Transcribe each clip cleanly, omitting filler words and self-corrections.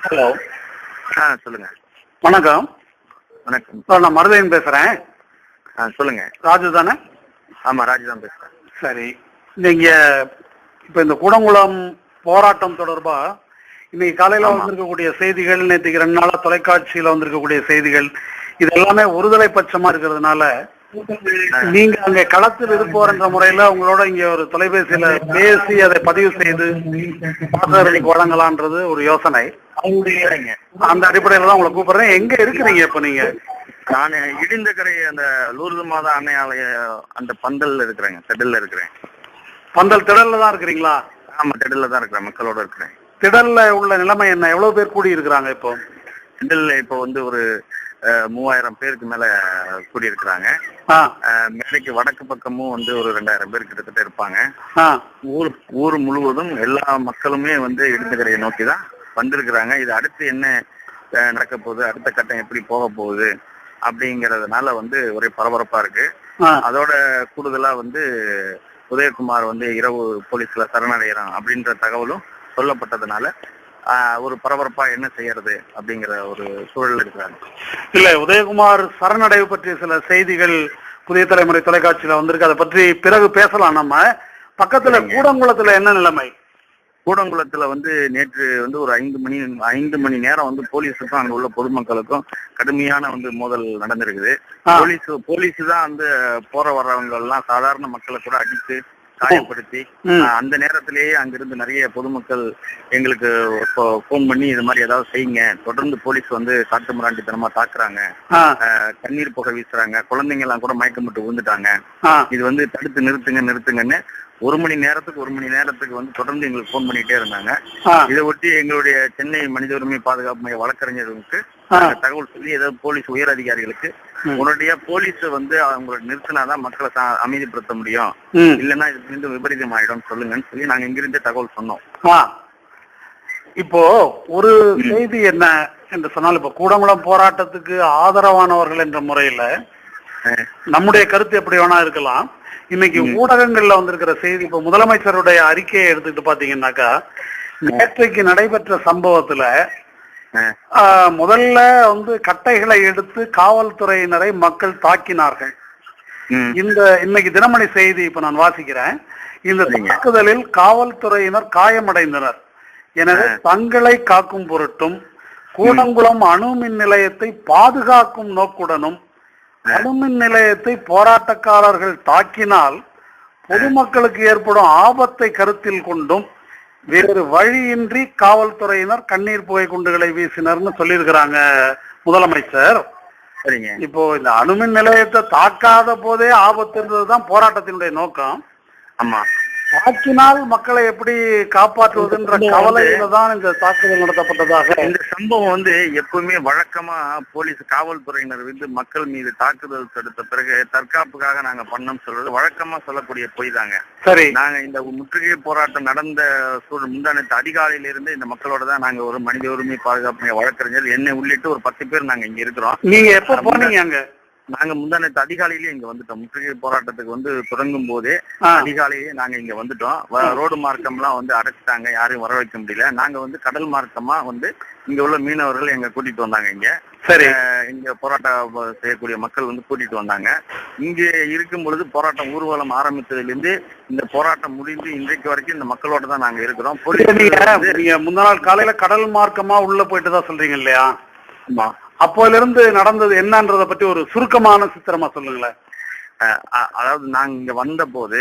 Hello. சொல்லுங்க. வணக்கம். வணக்கம். நான் மருதையன் பேசுறேன். சொல்லுங்க. ராஜு தானே? ஆமா, ராஜு தான் பேசுறேன். சரி, நீங்க இப்ப இந்த கூடங்குளம் போராட்டம் தொடர்பா இன்னைக்கு காலையில வந்திருக்கக்கூடிய செய்திகள், நேற்றுக்கு 2 நாளா தொலைக்காட்சியில வந்திருக்கக்கூடிய செய்திகள், இது எல்லாமே ஒருதலை பட்சமா இருக்கிறதுனால நீங்க அங்க களத்தில் இருப்போர் என்ற முறையில உங்களோட இங்க ஒரு தொலைபேசியில பேசி அதை பதிவு செய்து பாசறைக்கு வழங்கலான்றது ஒரு யோசனை. அந்த அடிப்படையில தான் உங்களை கூப்பிடுறேன். எங்க இருக்கிறீங்க இப்ப நீங்க? நான் இடிந்தகரை அந்த லூர்து மாதா அன்னையாலய அந்த பந்தல்ல இருக்கிறேங்க, திடல்ல இருக்கிறேன். பந்தல் திடல்ல தான் இருக்கிறீங்களா? ஆமா, திடல்ல தான் இருக்கிறேன், மக்களோட இருக்கிறேன். திடல்ல உள்ள நிலைமை என்ன? எவ்வளவு பேர் கூடி இருக்கிறாங்க இப்போ? திடல்ல இப்போ வந்து ஒரு 3000 பேருக்கு மேல கூடி இருக்கிறாங்க. மேடைக்கு வடக்கு பக்கமும் வந்து ஒரு 2000 பேர் கிட்டத்தட்ட இருப்பாங்க. ஊர் முழுவதும் எல்லா மக்களுமே வந்து இடிந்தகரையை நோக்கி தான் வந்திருக்கிறாங்க. இது அடுத்து என்ன நடக்க போகுது, அடுத்த கட்டம் எப்படி போக போகுது அப்படிங்கறதுனால வந்து ஒரே பரபரப்பா இருக்கு. அதோட கூடுதலா வந்து உதயகுமார் வந்து இரவு போலீஸ்ல சரணடைகிறான் அப்படின்ற தகவலும் சொல்லப்பட்டதுனால ஒரு பரபரப்பா என்ன செய்யறது அப்படிங்கிற ஒரு சூழல் இருக்கிறாங்க. இல்ல, உதயகுமார் சரணடைவு பற்றிய சில செய்திகள் புதிய தலைமுறை தொலைக்காட்சியில வந்திருக்கு. அதை பற்றி பிறகு பேசலாம். நம்ம பக்கத்துல கூடங்குளத்துல என்ன நிலைமை? கூடங்குளத்துல வந்து நேற்று வந்து ஒரு 5 மணி நேரம் வந்து போலீஸுக்கும் அங்க உள்ள பொதுமக்களுக்கும் கடுமையான வந்து மோதல் நடந்திருக்குது. போலீஸ் தான் வந்து போற வர்றவங்க எல்லாம் சாதாரண மக்களை கூட அடித்து காயப்படுத்தி அந்த நேரத்திலேயே அங்கிருந்து நிறைய பொதுமக்கள் எங்களுக்கு போன் பண்ணி இது மாதிரி ஏதாவது செய்யுங்க, தொடர்ந்து போலீஸ் வந்து காட்டு மிராண்டித்தனமா தாக்குறாங்க, கண்ணீர் புகை வீசுறாங்க, குழந்தைங்க எல்லாம் கூட மயக்கமிட்டு விழுந்துட்டாங்க, இது வந்து தடுத்து நிறுத்துங்கன்னு 1 மணி நேரத்துக்கு வந்து தொடர்ந்து எங்களுக்கு போன் பண்ணிட்டே இருந்தாங்க. இதை ஒட்டி எங்களுடைய சென்னை மனித உரிமை பாதுகாப்பு மைய வழக்கறிஞர்களுக்கு தகவல் சொல்லி ஏதாவது போலீஸ் உயர் அதிகாரிகளுக்கு உடனடியா போலீஸ் வந்து அவங்களை நிறுத்தினாதான் மக்களை அமைதிப்படுத்த முடியும், இல்லைன்னா இது மீண்டும் விபரீதம் ஆயிடும் சொல்லுங்கன்னு சொல்லி நாங்க இங்கிருந்தே தகவல் சொன்னோம். இப்போ ஒரு செய்தி என்ன என்று சொன்னால், இப்ப கூடங்குளம் போராட்டத்துக்கு ஆதரவானவர்கள் என்ற முறையில நம்முடைய கருத்து எப்படி வேணா இருக்கலாம். இன்னைக்கு ஊடகங்கள்ல வந்திருக்கிற செய்தி, இப்ப முதலமைச்சருடைய அறிக்கையை எடுத்துக்கிட்டு பாத்தீங்கன்னாக்கா, நேற்றைக்கு நடைபெற்ற சம்பவத்துல முதல்ல வந்து கட்டைகளை எடுத்து காவல்துறையினரை மக்கள் தாக்கினார்கள். இன்னைக்கு தினமணி செய்தி இப்ப நான் வாசிக்கிறேன். இந்த தாக்குதலில் காவல்துறையினர் காயமடைந்தனர். எனவே தங்களை காக்கும் பொருட்டும் கூடங்குளம் அணுமின் நிலையத்தை பாதுகாக்கும் நோக்குடனும் அணுமின் நிலையத்தை போராட்டக்காரர்கள் தாக்கினால் பொதுமக்களுக்கு ஏற்படும் ஆபத்தை கருத்தில் கொண்டும் வேறு வழியின்றி காவல்துறையினர் கண்ணீர் புகை குண்டுகளை வீசினர்னு சொல்லியிருக்கிறாங்க முதலமைச்சர். இப்போ இந்த அணுமின் நிலையத்தை தாக்காத போதே ஆபத்து இருந்ததுதான் போராட்டத்தினுடைய நோக்கம். ஆமா, தாக்கினால் மக்களை எப்படி காப்பாற்றுவதுன்ற கவலையில தான் இந்த தாக்குதல் நடத்தப்பட்டதாக. இந்த சம்பவம் வந்து எப்பவுமே வழக்கமா போலீஸ் காவல்துறையினர் வந்து மக்கள் மீது தாக்குதல் தடுத்த பிறகு தற்காப்புக்காக நாங்க பண்ணோம் சொல்றது வழக்கமா சொல்லக்கூடிய பொய் தாங்க. சரி, நாங்க இந்த முற்றுகை போராட்டம் நடந்த முந்தானத்து அதிகாலையில இருந்து இந்த மக்களோட தான் நாங்க ஒரு மனித உரிமை பாதுகாப்பு வழக்கறிஞர் என்னை உள்ளிட்டு ஒரு 10 பேர் நாங்க இங்க இருக்கிறோம். நீங்க எப்ப போனீங்க அங்க? நாங்க முந்தானத்து அதிகாலையிலேயே இங்க வந்துட்டோம். முற்றுகை போராட்டத்துக்கு வந்து தொடங்கும் போதே அதிகாலையே நாங்க இங்க வந்துட்டோம். ரோடு மார்க்கம் எல்லாம் வந்து அடைச்சிட்டாங்க, யாரையும் வர வைக்க முடியல. நாங்க வந்து கடல் மார்க்கமா வந்து இங்க உள்ள மீனவர்கள் எங்க கூட்டிட்டு வந்தாங்க. இங்க சரி, இங்க போராட்டம் செய்யக்கூடிய மக்கள் வந்து கூட்டிட்டு வந்தாங்க. இங்க இருக்கும் பொழுது போராட்டம் ஊர்வலம் ஆரம்பித்ததுல இருந்து இந்த போராட்டம் முடிந்து இன்றைக்கு வரைக்கும் இந்த மக்களோட தான் நாங்க இருக்கிறோம். நீங்க முந்தா நாள் காலையில கடல் மார்க்கமா உள்ள போயிட்டு தான் சொல்றீங்க இல்லையா? ஆமா. அப்போல இருந்து நடந்தது என்னன்றத பத்தி ஒரு சுருக்கமான சித்திரமா சொல்லுங்களேன். அதாவது நாங்க இங்க வந்த போது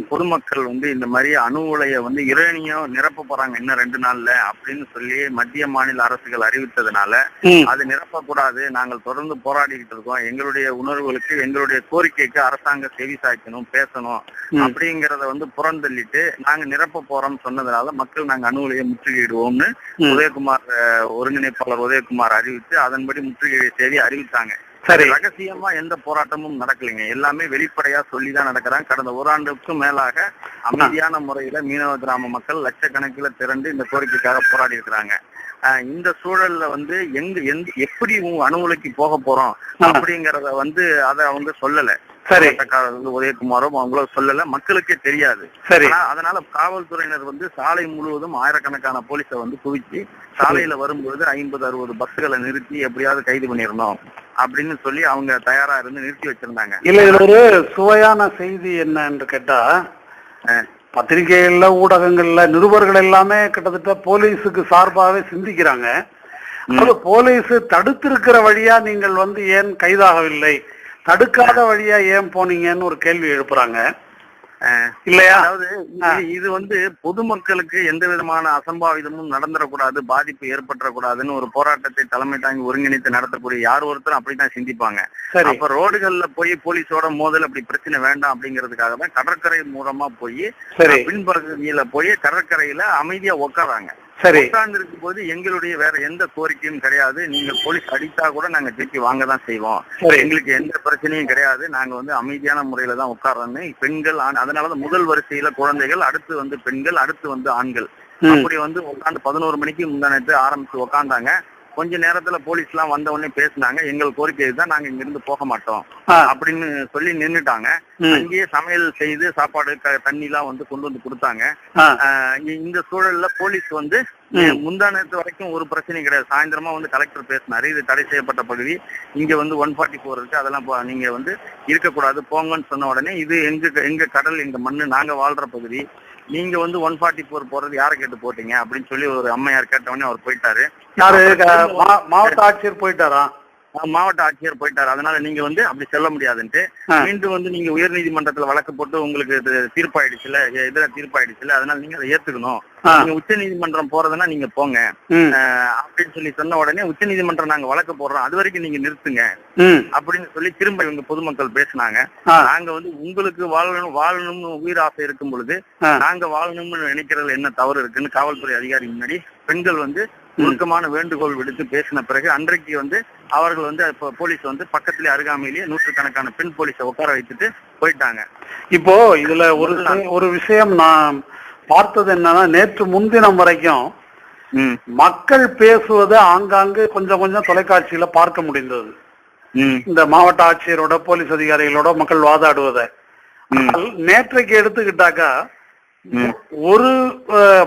பொதுமக்கள் வந்து இந்த மாதிரி அணு உலைய வந்து யுரேனியம் நிரப்ப போறாங்க இன்னும் 2 நாள்ல அப்படின்னு சொல்லி மத்திய மாநில அரசுகள் அறிவித்ததுனால அது நிரப்பக்கூடாது, நாங்கள் தொடர்ந்து போராடிக்கிட்டு இருக்கோம், எங்களுடைய உணர்வுகளுக்கு எங்களுடைய கோரிக்கைக்கு அரசாங்கம் செவி சாய்க்கணும், பேசணும் அப்படிங்கறத வந்து புறந்தள்ளிட்டு நாங்க நிரப்ப போறோம்னு சொன்னதுனால மக்கள் நாங்க அணு உலையை முற்றுகையிடுவோம்னு உதயகுமார் ஒருங்கிணைப்பாளர் உதயகுமார் அறிவித்து அதன்படி முற்றுகை செய்தி அறிவித்தாங்க. சரி, ரகசியமா எந்த போராட்டமும் நடக்கலைங்க, எல்லாமே வெளிப்படையா சொல்லிதான் நடக்கிறாங்க. கடந்த 1 ஆண்டுக்கும் மேலாக அமைதியான முறையில மீனவ கிராம மக்கள் லட்சக்கணக்கில் திரண்டு இந்த கோரிக்கைக்காக போராடி இருக்கிறாங்க. இந்த சூழல்ல வந்து எப்படி அணு உலைக்கு போக போறோம் அப்படிங்கறத வந்து அதை அவங்க சொல்லல. சரி. உதயகுமாரும் அவங்களோ சொல்லல, மக்களுக்கே தெரியாது. சரி. அதனால காவல்துறையினர் வந்து சாலை முழுவதும் ஆயிரக்கணக்கான போலீஸை வந்து குவிச்சு சாலையில வரும்பொழுது 50-60 பஸ்களை நிறுத்தி எப்படியாவது கைது பண்ணிடணும் அப்படின்னு சொல்லி அவங்க தயாரா இருந்து நிறுத்தி வச்சிருந்தாங்க. இல்ல, இதுல ஒரு சுவையான செய்தி என்ன என்று கேட்டா, பத்திரிகைகள்ல ஊடகங்கள்ல நிருபர்கள் எல்லாமே கிட்டத்தட்ட போலீஸுக்கு சார்பாகவே சிந்திக்கிறாங்க. அது போலீஸ் தடுத்திருக்கிற வழியா நீங்கள் வந்து ஏன் கைதாகவில்லை, தடுக்காத வழியா ஏன் போனீங்கன்னு ஒரு கேள்வி எழுப்புறாங்க இல்லையா? அதாவது இது வந்து பொதுமக்களுக்கு எந்த விதமான அசம்பாவிதமும் நடந்துடக்கூடாது, பாதிப்பு ஏற்பட்டுறக்கூடாதுன்னு ஒரு போராட்டத்தை தலைமை தாங்கி ஒருங்கிணைத்து நடத்தக்கூடிய யார் ஒருத்தரும் அப்படித்தான் சிந்திப்பாங்க. அப்ப ரோடுகள்ல போய் போலீஸோட மோதல் அப்படி பிரச்சனை வேண்டாம் அப்படிங்கிறதுக்காக தான் கடற்கரை மூலமா போய் பின்பகுதியில போய் கடற்கரையில அமைதியா உட்காராங்க. உட்கார்ந்து இருக்கும் போது எங்களுடைய வேற எந்த கோரிக்கையும் கிடையாது. நீங்க போலீஸ் அடித்தா கூட நாங்க திருப்பி வாங்க தான் செய்வோம், எங்களுக்கு எந்த பிரச்சனையும் கிடையாது, நாங்க வந்து அமைதியான முறையில தான் உட்கார்றோன்னு பெண்கள் அதனாலதான் முதல் வரிசையில குழந்தைகள், அடுத்து வந்து பெண்கள், அடுத்து வந்து ஆண்கள், அப்படி வந்து உட்காந்து 11 மணிக்கு முந்தானத்து ஆரம்பிச்சு உட்காந்தாங்க. கொஞ்ச நேரத்துல போலீஸ் எல்லாம் வந்த உடனே பேசினாங்க, எங்கள் கோரிக்கை தான், நாங்க இங்க இருந்து போக மாட்டோம் அப்படின்னு சொல்லி நின்னுட்டாங்க. அங்கேயே சமையல் செய்து சாப்பாடு தண்ணி எல்லாம் வந்து கொண்டு வந்து கொடுத்தாங்க. இந்த சூழல்ல போலீஸ் வந்து முந்தா நேரத்து வரைக்கும் ஒரு பிரச்சனையும் கிடையாது. சாயந்தரமா வந்து கலெக்டர் பேசினாரு, இது தடை செய்யப்பட்ட பகுதி, இங்க வந்து 144 இருக்கு, அதெல்லாம் நீங்க வந்து இருக்கக்கூடாது போங்கன்னு சொன்ன உடனே, இது எங்க கடல், எங்க மண்ணு, நாங்க வாழ்ற பகுதி, நீங்க வந்து 144 போறது யாரை கேட்டு போட்டீங்க அப்படின்னு சொல்லி ஒரு அம்மையார் கேட்டவொடனே அவர் போயிட்டாரு. மாவட்ட ஆட்சியர் போயிட்டாரா? மாவட்ட ஆட்சியர் போயிட்டாரு. அதனால நீங்க வந்து அப்படி சொல்ல முடியாதுன்ட்டு மீண்டும் வந்து நீங்க உயர் நீதிமன்றத்துல வழக்கு போட்டு உங்களுக்கு தீர்ப்பாயிடுச்சுல, எதிராக தீர்ப்பாயிடுச்சுல, அதனால நீங்க அதை ஏத்துக்கணும், நீங்க உச்ச நீதிமன்றம் போறதுன்னா நீங்க போங்க அப்படின்னு சொல்லி சொன்ன உடனே உச்ச நீதிமன்றம் நாங்க வழக்கு போடுறோம், அது வரைக்கும் நீங்க நிறுத்துங்க அப்படின்னு சொல்லி திரும்ப இவங்க பொதுமக்கள் பேசினாங்க. நாங்க வந்து உங்களுக்கு வாழணும்னு உயிர் ஆசை இருக்கும் பொழுது நாங்க வாழணும்னு நினைக்கிறதுல என்ன தவறு இருக்குன்னு காவல்துறை அதிகாரி முன்னாடி பெண்கள் வந்து உருக்கமான வேண்டுகோள் விடுத்து பேசின பிறகு அன்றைக்கு வந்து அவர்கள் வந்து போலீஸ் வந்து பக்கத்திலே அருகாமையிலேயே நூற்றுக்கணக்கான பெண் போலீஸை உட்கார வைத்துட்டு போயிட்டாங்க. இப்போ இதுல ஒரு விஷயம் நான் பார்த்தது என்னன்னா, நேற்று முன்தினம் வரைக்கும் மக்கள் பேசுவதை ஆங்காங்கு கொஞ்சம் கொஞ்சம் தொலைக்காட்சியில பார்க்க முடிந்தது. இந்த மாவட்ட ஆட்சியரோட போலீஸ் அதிகாரிகளோட மக்கள் வாதாடுவதை. நேற்றைக்கு எடுத்துக்கிட்டாக்கா ஒரு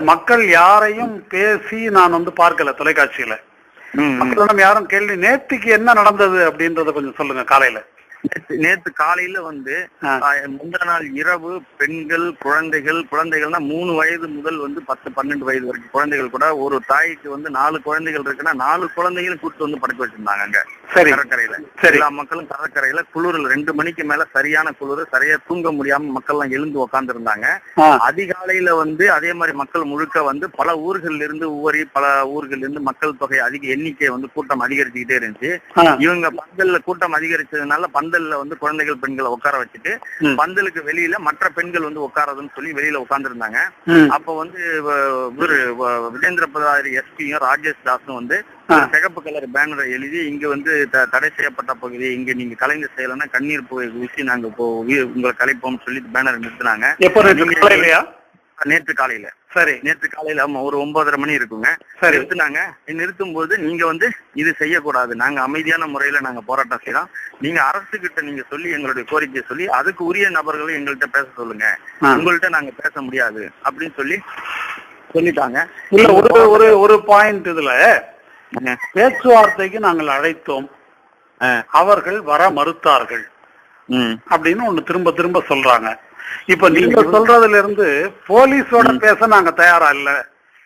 மக்கள் யாரையும் பேசி நான் வந்து பார்க்கல தொலைக்காட்சியில. மக்களிடம் யாரும் கேள்வி, நேற்றுக்கு என்ன நடந்தது அப்படின்றத கொஞ்சம் சொல்லுங்க. காலையில நேற்று காலையில வந்து முந்தின நாள் இரவு பெண்கள், குழந்தைகள்னா 3 வயது முதல் வந்து 10-12 வயது வரைக்கும் குழந்தைகள் கூட, ஒரு தாய்க்கு வந்து 4 குழந்தைகள் இருக்குன்னா 4 குழந்தைகளும் கூட்டு வந்து படுக்க வச்சிருந்தாங்க அங்க கடற்கரையில. எல்லா மக்களும் கடற்கரையில குளிரில் 2 மணிக்கு மேல சரியான குளிர், சரியா தூங்க முடியாம மக்கள் எல்லாம் எழுந்து உட்கார்ந்து இருந்தாங்க. அதிகாலையில வந்து அதே மாதிரி மக்கள் முழுக்க வந்து பல ஊர்கள் இருந்து பல ஊர்கள் இருந்து மக்கள் தொகை எண்ணிக்கை வந்து கூட்டம் அதிகரிச்சுக்கிட்டே இருந்துச்சு. இவங்க பந்தல்ல கூட்டம் அதிகரிச்சதுனால பந்தல்ல வந்து குழந்தைகள் பெண்களை உட்கார வச்சுட்டு பந்தலுக்கு வெளியில மற்ற பெண்கள் வந்து உட்காரதுன்னு சொல்லி வெளியில உட்கார்ந்து இருந்தாங்க. அப்ப வந்து விஜேந்திர பிரதாரி எஸ்பியும் ராஜேஷ் தாஸும் வந்து சிகப்பு கலர் பேனரை எழுதி, இங்க வந்து தடை செய்யப்பட்ட பகுதி, இங்க நீங்க கலைஞர் செய்யலன்னா கண்ணீர் வீசி நாங்க உங்களை கலைப்போம் சொல்லி பேனர் நிறுத்தினாங்க. நேற்று காலையில. சரி, நேற்று காலையில ஒரு 9:30 மணி இருக்குங்க. நிறுத்தினாங்க. நிறுத்தும் போது நீங்க வந்து இது செய்யக்கூடாது, நாங்க அமைதியான முறையில நாங்க போராட்டம் செய்யலாம், நீங்க அரசு கிட்ட நீங்க சொல்லி எங்களுடைய கோரிக்கையை சொல்லி அதுக்கு உரிய நபர்களை எங்கள்கிட்ட பேச சொல்லுங்க, உங்கள்கிட்ட நாங்க பேச முடியாது அப்படின்னு சொல்லிட்டாங்க. இல்ல, ஒரு பாயிண்ட் இதுல பேச்சுவார்த்தைக்கு நாங்கள் அழைத்தோம், அவர்கள் வர மறுத்தார்கள் அப்படின்னு ஒண்ணு திரும்ப திரும்ப சொல்றாங்க. இப்ப நீங்க சொல்றதுல இருந்து போலீஸோட பேச நாங்க தயாரா இல்ல,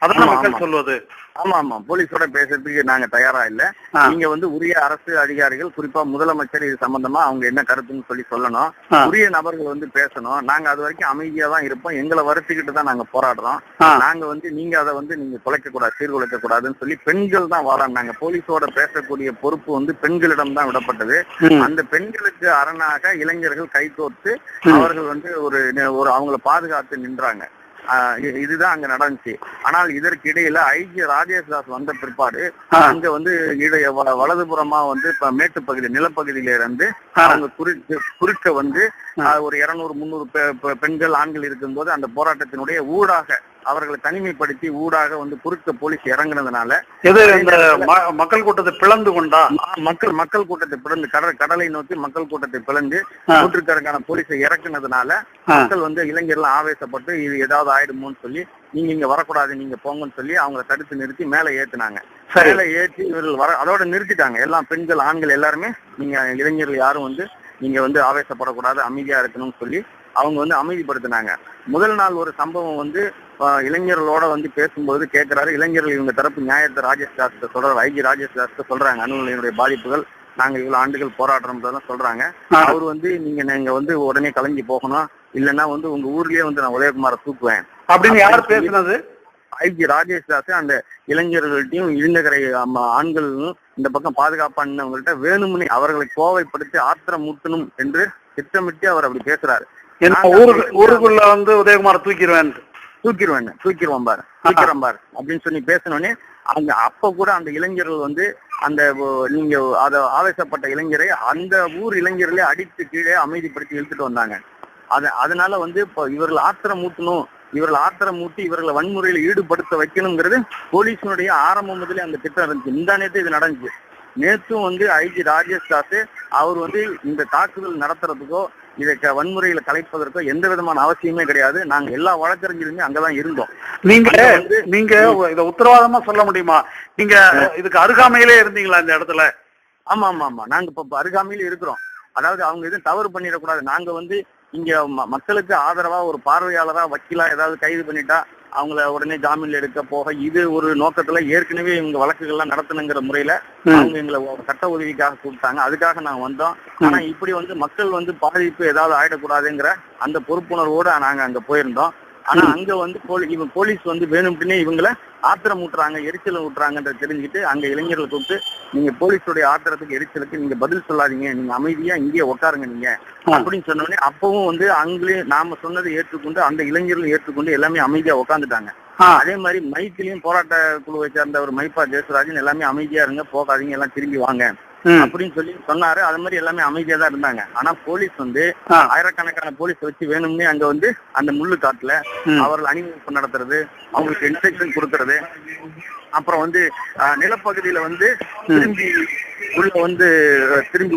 அதான் மக்கள் சொல்வது. ஆமா ஆமா, போலீஸோட பேசுறதுக்கு நாங்க தயாரா இல்ல. நீங்க வந்து உரிய அரசு அதிகாரிகள், குறிப்பா முதலமைச்சர் இது சம்பந்தமா அவங்க என்ன கருத்துன்னு சொல்லணும், உரிய நபர்கள் வந்து பேசணும். நாங்க அது வரைக்கும் அமைதியா தான் இருப்போம், எங்களை வருத்திக்கிட்டு தான் நாங்க போராடுறோம். நாங்க வந்து நீங்க அதை வந்து நீங்க குலைக்க கூடாது, சீர்குலைக்க கூடாதுன்னு சொல்லி பெண்கள் தான் வாழாங்க. போலீஸோட பேசக்கூடிய பொறுப்பு வந்து பெண்களிடம் தான் விடப்பட்டது. அந்த பெண்களுக்கு அரணாக இளைஞர்கள் கைகோர்த்து அவர்கள் வந்து ஒரு அவங்கள பாதுகாத்து நின்றாங்க. இதுதான் அங்க நடந்துச்சு. ஆனால் இதற்கு இடையில ஐஜி ராஜேஷ் தாஸ் வந்த பிற்பாடு அங்க வந்து வலதுபுறமா வந்து இப்ப மேட்டு பகுதி நிலப்பகுதியில இருந்து அவங்க குறுக்க வந்து ஒரு 200-300 பெண்கள் ஆண்கள் இருக்கும்போது அந்த போராட்டத்தினுடைய ஊடாக அவர்களை தனிமைப்படுத்தி ஊடாக வந்து குறுக்க போலீஸ் இறங்குனதுனால மக்கள் கூட்டத்தை பிளந்து கொண்டா மக்கள் கூட்டத்தை பிளந்து கடலை நோக்கி மக்கள் கூட்டத்தை பிளந்து நூற்றுக்கணக்கான போலீஸை இறக்குனதுனால மக்கள் வந்து இளைஞர்கள் ஆவேசப்பட்டு இது ஏதாவது ஆயிடுமோன்னு சொல்லி நீங்க இங்க வரக்கூடாது நீங்க போங்கன்னு சொல்லி அவங்களை தடுத்து நிறுத்தி மேல ஏத்துனாங்க. மேல ஏற்றி இவர்கள் அதோட நிறுத்திட்டாங்க. எல்லாம் பெண்கள் ஆண்கள் எல்லாருமே நீங்க இளைஞர்கள் யாரும் வந்து நீங்க வந்து ஆவேசப்படக்கூடாது அமைதியா இருக்கணும்னு சொல்லி அவங்க வந்து அமைதிப்படுத்தினாங்க. முதல் நாள் ஒரு சம்பவம் வந்து இளைஞர்களோட வந்து பேசும்போது கேட்கிறாரு, இளைஞர்கள் இவங்க தரப்பு நியாயத்தை ராஜேஷ் தாஸ் சொல்றாரு, ஐஜி ராஜேஷ் தாஸ் சொல்றாங்க, அணுகுலையினுடைய பாதிப்புகள் நாங்க இவ்வளவு ஆண்டுகள் போராடுறோம் சொல்றாங்க. அவர் வந்து நீங்க வந்து உடனே கலங்கி போகணும், இல்லைன்னா வந்து உங்க ஊர்லயே வந்து நான் உதயகுமாரை தூக்குவேன் அப்படின்னு யார் பேசுனது? ஐஜி ராஜேஷ் தாஸ் அந்த இளைஞர்கள்ட்டையும் இருந்தகரை ஆண்களும் இந்த பக்கம் பாதுகாப்பானவங்கள்ட்ட வேணும்னு அவர்களை கோவைப்படுத்தி ஆத்திரம் மூட்டணும் என்று திட்டமிட்டு அவர் அப்படி பேசுறாரு. ஊருக்குள்ள வந்து உதயகுமார் தூக்கிடுவேன் பாரு அப்படின்னு சொல்லி பேசணுன்னே அங்க அப்ப கூட அந்த இளைஞர்கள் வந்து அந்த நீங்க ஆவேசப்பட்ட இளைஞரை அந்த ஊர் இளைஞர்களே அடித்து கீழே அமைதிப்படுத்தி இழுத்துட்டு வந்தாங்க. அதனால வந்து இப்போ இவர்கள் ஆத்திரம் மூட்டணும், இவர்கள் ஆத்திரம் மூட்டி இவர்களை வன்முறையில ஈடுபடுத்த வைக்கணுங்கிறது போலீஸினுடைய ஆரம்பம் முதலே அந்த திட்டம் இருந்துச்சு. இந்த நேரத்து இது நடந்துச்சு. நேற்றும் வந்து ஐஜி ராஜேஷ் தாஸ் அவர் வந்து இந்த தாக்குதல் நடத்துறதுக்கோ இதை வன்முறையில கலைப்பதற்கோ எந்த விதமான அவசியமே கிடையாது. நாங்க எல்லா வழக்கறிஞருமே அங்கதான் இருந்தோம். நீங்க இதை உத்தரவாதமா சொல்ல முடியுமா? நீங்க இதுக்கு அருகாமையிலே இருந்தீங்களா இந்த இடத்துல? ஆமா ஆமா ஆமா நாங்க இப்ப அருகாமையில இருக்கிறோம். அதாவது அவங்க எதுவும் தவறு பண்ணிடக்கூடாது. நாங்க வந்து இங்க மக்களுக்கு ஆதரவா ஒரு பார்வையாளரா வக்கீலா ஏதாவது கைது பண்ணிட்டா அவங்கள உடனே ஜாமீன்ல எடுக்க போக இது ஒரு நோக்கத்துல ஏற்கனவே இவங்க வழக்குகள்லாம் நடத்தணுங்கிற முறையில அவங்க எங்களை சட்ட உதவிக்காக கூப்பிட்டாங்க. அதுக்காக நாங்க வந்தோம். ஆனா இப்படி வந்து மக்கள் வந்து பாதிப்பு ஏதாவது ஆயிடக்கூடாதுங்கிற அந்த பொறுப்புணர்வோட நாங்க அங்க போயிருந்தோம். ஆனா அங்க வந்து போலீஸ் வந்து வேணும்னே இவங்களை ஆத்திரம் ஊட்டுறாங்க, எரிச்சல் ஊட்டுறாங்கன்ற தெரிஞ்சுக்கிட்டு அங்க இளைஞர்களை கூப்பிட்டு நீங்க போலீஸோடைய ஆத்திரத்துக்கு எரிச்சலுக்கு நீங்க பதில் சொல்லாதீங்க, நீங்க அமைதியா இங்கேயே உட்காருங்க நீங்க அப்படின்னு சொன்னோடனே அப்பவும் வந்து அவங்களே நாம சொன்னதை ஏற்றுக்கொண்டு அந்த இளைஞர்கள் ஏற்றுக்கொண்டு எல்லாமே அமைதியா உட்காந்துட்டாங்க. அதே மாதிரி மைத்திலையும் போராட்ட குழுவை சேர்ந்த ஒரு மைப்பா ஜெயசுராஜன் எல்லாமே அமைதியா இருங்க, போகாதீங்க, எல்லாம் திரும்பி வாங்க அப்படின்னு சொல்லி சொன்னாரு. அது மாதிரி எல்லாமே அமைதியா தான் இருந்தாங்க. ஆனா போலீஸ் வந்து ஆயிரக்கணக்கான போலீஸ் வச்சு வேணும்னே அங்க வந்து அந்த முள்ளு காட்டுல அவர்கள் அணிவகுப்பு நடத்துறது, அவங்களுக்கு இன்ஸ்ட்ரக்ஷன் கொடுக்கறது, அப்புறம் வந்து நிலப்பகுதியில வந்து திரும்பி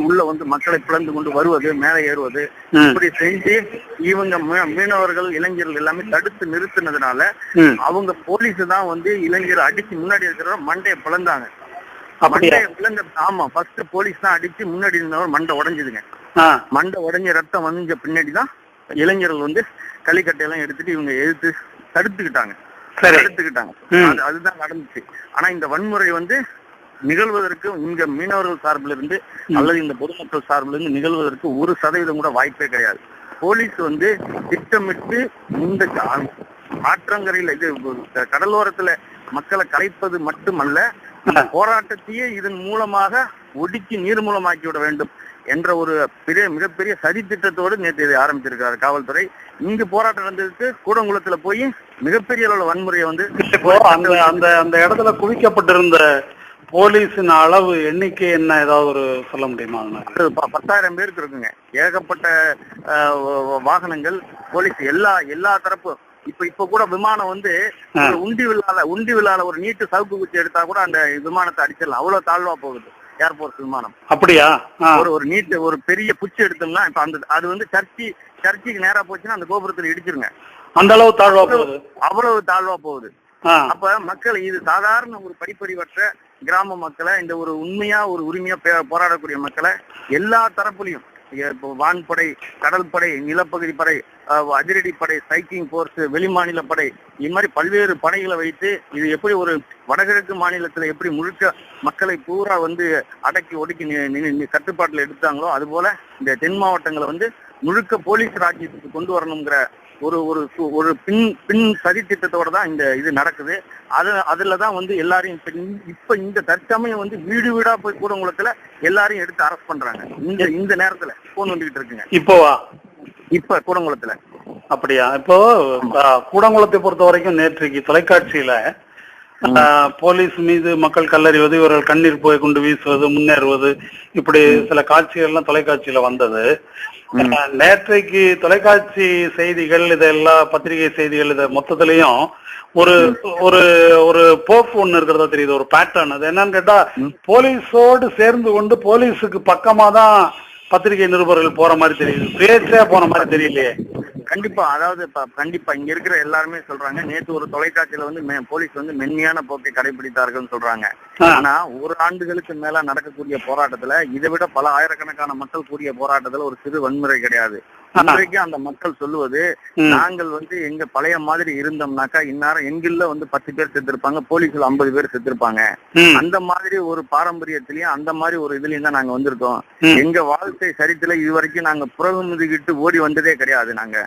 உள்ள வந்து மக்களை பிளந்து கொண்டு வருவது, மேலே ஏறுவது, இப்படி செஞ்சு இவங்க மீனவர்கள் இளைஞர்கள் எல்லாமே தடுத்து நிறுத்தினதுனால அவங்க போலீஸ் தான் வந்து இளைஞர் அடிச்சு முன்னாடி இருக்கிற மண்டையை பிளந்தாங்க. ஆமா ஃபர்ஸ்ட் போலீஸ் தான் அடிச்சு முன்னாடி இருந்தவர் மண்டை உடைஞ்சதுங்க. மண்டை உடைஞ்ச ரத்தம் வந்து பின்னாடிதான் இளைஞர்கள் வந்து களிக்கட்டையெல்லாம் எடுத்துட்டு இவங்க எதிர்த்து தடுத்துக்கிட்டாங்க. அதுதான் நடந்துச்சு. ஆனா இந்த வன்முறை வந்து நிகழ்வதற்கு இங்க மீனவர்கள் சார்பில் இருந்து அல்லது இந்த பொதுமக்கள் சார்பில் இருந்து நிகழ்வதற்கு 1% கூட வாய்ப்பே கிடையாது. போலீஸ் வந்து திட்டமிட்டு இந்த ஆற்றங்கரையில இது கடலோரத்துல மக்களை கலைப்பது மட்டுமல்ல, போராட்டத்தையே இதன் மூலமாக ஒடுக்கி நீர்மூலமாக்கி விட வேண்டும் என்ற ஒரு மிகப்பெரிய சதி திட்டத்தோடு நேற்று இதை ஆரம்பிச்சிருக்காரு காவல்துறை. இங்கு போராட்டம் நடந்ததுக்கு கூடங்குளத்துல போய் மிகப்பெரிய அளவுல வன்முறையை வந்து அந்த இடத்துல குவிக்கப்பட்டிருந்த போலீஸின் அளவு எண்ணிக்கை என்ன ஏதாவது ஒரு சொல்ல முடியுமா? 10,000 பேருக்கு இருக்குங்க. ஏகப்பட்ட வாகனங்கள் போலீஸ் எல்லா தரப்பும். இப்ப கூட விமானம் வந்து உண்டி விழால ஒரு நீட்டு சவுக்கு குச்சி எடுத்தா கூட அந்த விமானத்தை அடிச்சிடலாம், அவ்வளவு தாழ்வா போகுது ஏர்போர்ட் விமானம். அப்படியா? ஒரு நீட்டு ஒரு பெரிய குச்சி எடுத்தோம்னா இப்ப அது வந்து சர்ச்சுக்கு நேரா போச்சுன்னா அந்த கோபுரத்துல இடிச்சிருங்க, அந்த அளவு தாழ்வா போகுது, அவ்வளவு தாழ்வா போகுது. அப்ப மக்கள் இது சாதாரண ஒரு படிப்பறிவற்ற கிராம மக்களை, இந்த ஒரு உண்மையா ஒரு உரிமையா போராடக்கூடிய மக்களை எல்லா தரப்புலையும் வான்படை, கடல் படை, நிலப்பகுதி படை, அதிரடி படை, சைக்கிங் போர்ஸ், வெளிமாநில படை, இது மாதிரி பல்வேறு படைகளை வைத்து இது எப்படி ஒரு வடகிழக்கு மாநிலத்துல எப்படி முழுக்க மக்களை பூரா வந்து அடக்கி ஒடுக்கி கட்டுப்பாட்டுல எடுத்தாங்களோ அது போல இந்த தென் மாவட்டங்களை வந்து முழுக்க போலீஸ் ராஜ்யத்துக்கு கொண்டு வரணுங்கிற ஒரு ஒரு பின் சதி திட்டத்தோட தான் இந்த இது நடக்குது. அதுலதான் வந்து எல்லாரையும் இப்ப இந்த தற்சமயம் வந்து வீடு வீடா போய் கூடங்குளத்துல எல்லாரையும் எடுத்து அரெஸ்ட் பண்றாங்க. இந்த நேரத்துல போன் வந்துகிட்டு இருக்குங்க. இப்ப கூடங்குளத்துல. அப்படியா? இப்போ கூடங்குளத்தை பொறுத்த வரைக்கும் நேற்றைக்கு தொலைக்காட்சியில போலீஸ் மீது மக்கள் கல்லறிவது, இவர்கள் கண்ணீர் புகை கொண்டு வீசுவது, முன்னேறுவது, இப்படி சில காட்சிகள்லாம் தொலைக்காட்சியில வந்தது. நேற்றைக்கு தொலைக்காட்சி செய்திகள் இதெல்லாம் பத்திரிகை செய்திகள் இத மொத்தத்திலையும் ஒரு ஒரு ஒரு போக்கு ஒண்ணு இருக்கிறதா தெரியுது, ஒரு பேட்டர்ன். அது என்னன்னு கேட்டா, போலீஸோடு சேர்ந்து கொண்டு போலீஸுக்கு பக்கமா தான் பத்திரிகை நிருபர்கள் போற மாதிரி தெரியுது, பேச்சே போன மாதிரி தெரியலையே. கண்டிப்பா, அதாவது கண்டிப்பா இங்க இருக்கிற எல்லாருமே சொல்றாங்க, நேற்று ஒரு தொலைக்காட்சியில வந்து போலீஸ் வந்து மென்மையான போக்கை கடைபிடித்தார்கள் சொல்றாங்க. ஆனா ஒரு ஆண்டுகளுக்கு மேல நடக்கக்கூடிய போராட்டத்துல இதை விட பல ஆயிரக்கணக்கான மக்கள் கூடிய போராட்டத்துல ஒரு சிறு வன்முறை கிடையாது. இன்றைக்கு அந்த மக்கள் சொல்லுவது, நாங்கள் வந்து எங்க பழைய மாதிரி இருந்தோம்னாக்கா இந்நேரம் எங்கில்ல வந்து 10 பேர் செத்துருப்பாங்க, போலீஸ்ல 50 பேர் செத்துருப்பாங்க. அந்த மாதிரி ஒரு பாரம்பரியத்திலயும் அந்த மாதிரி ஒரு இதுலயும் தான் நாங்க வந்திருக்கோம். எங்க வாழ்க்கை சரித்தில இதுவரைக்கும் நாங்க புறமுதுகிட்டு ஓடி வந்ததே கிடையாது. நாங்க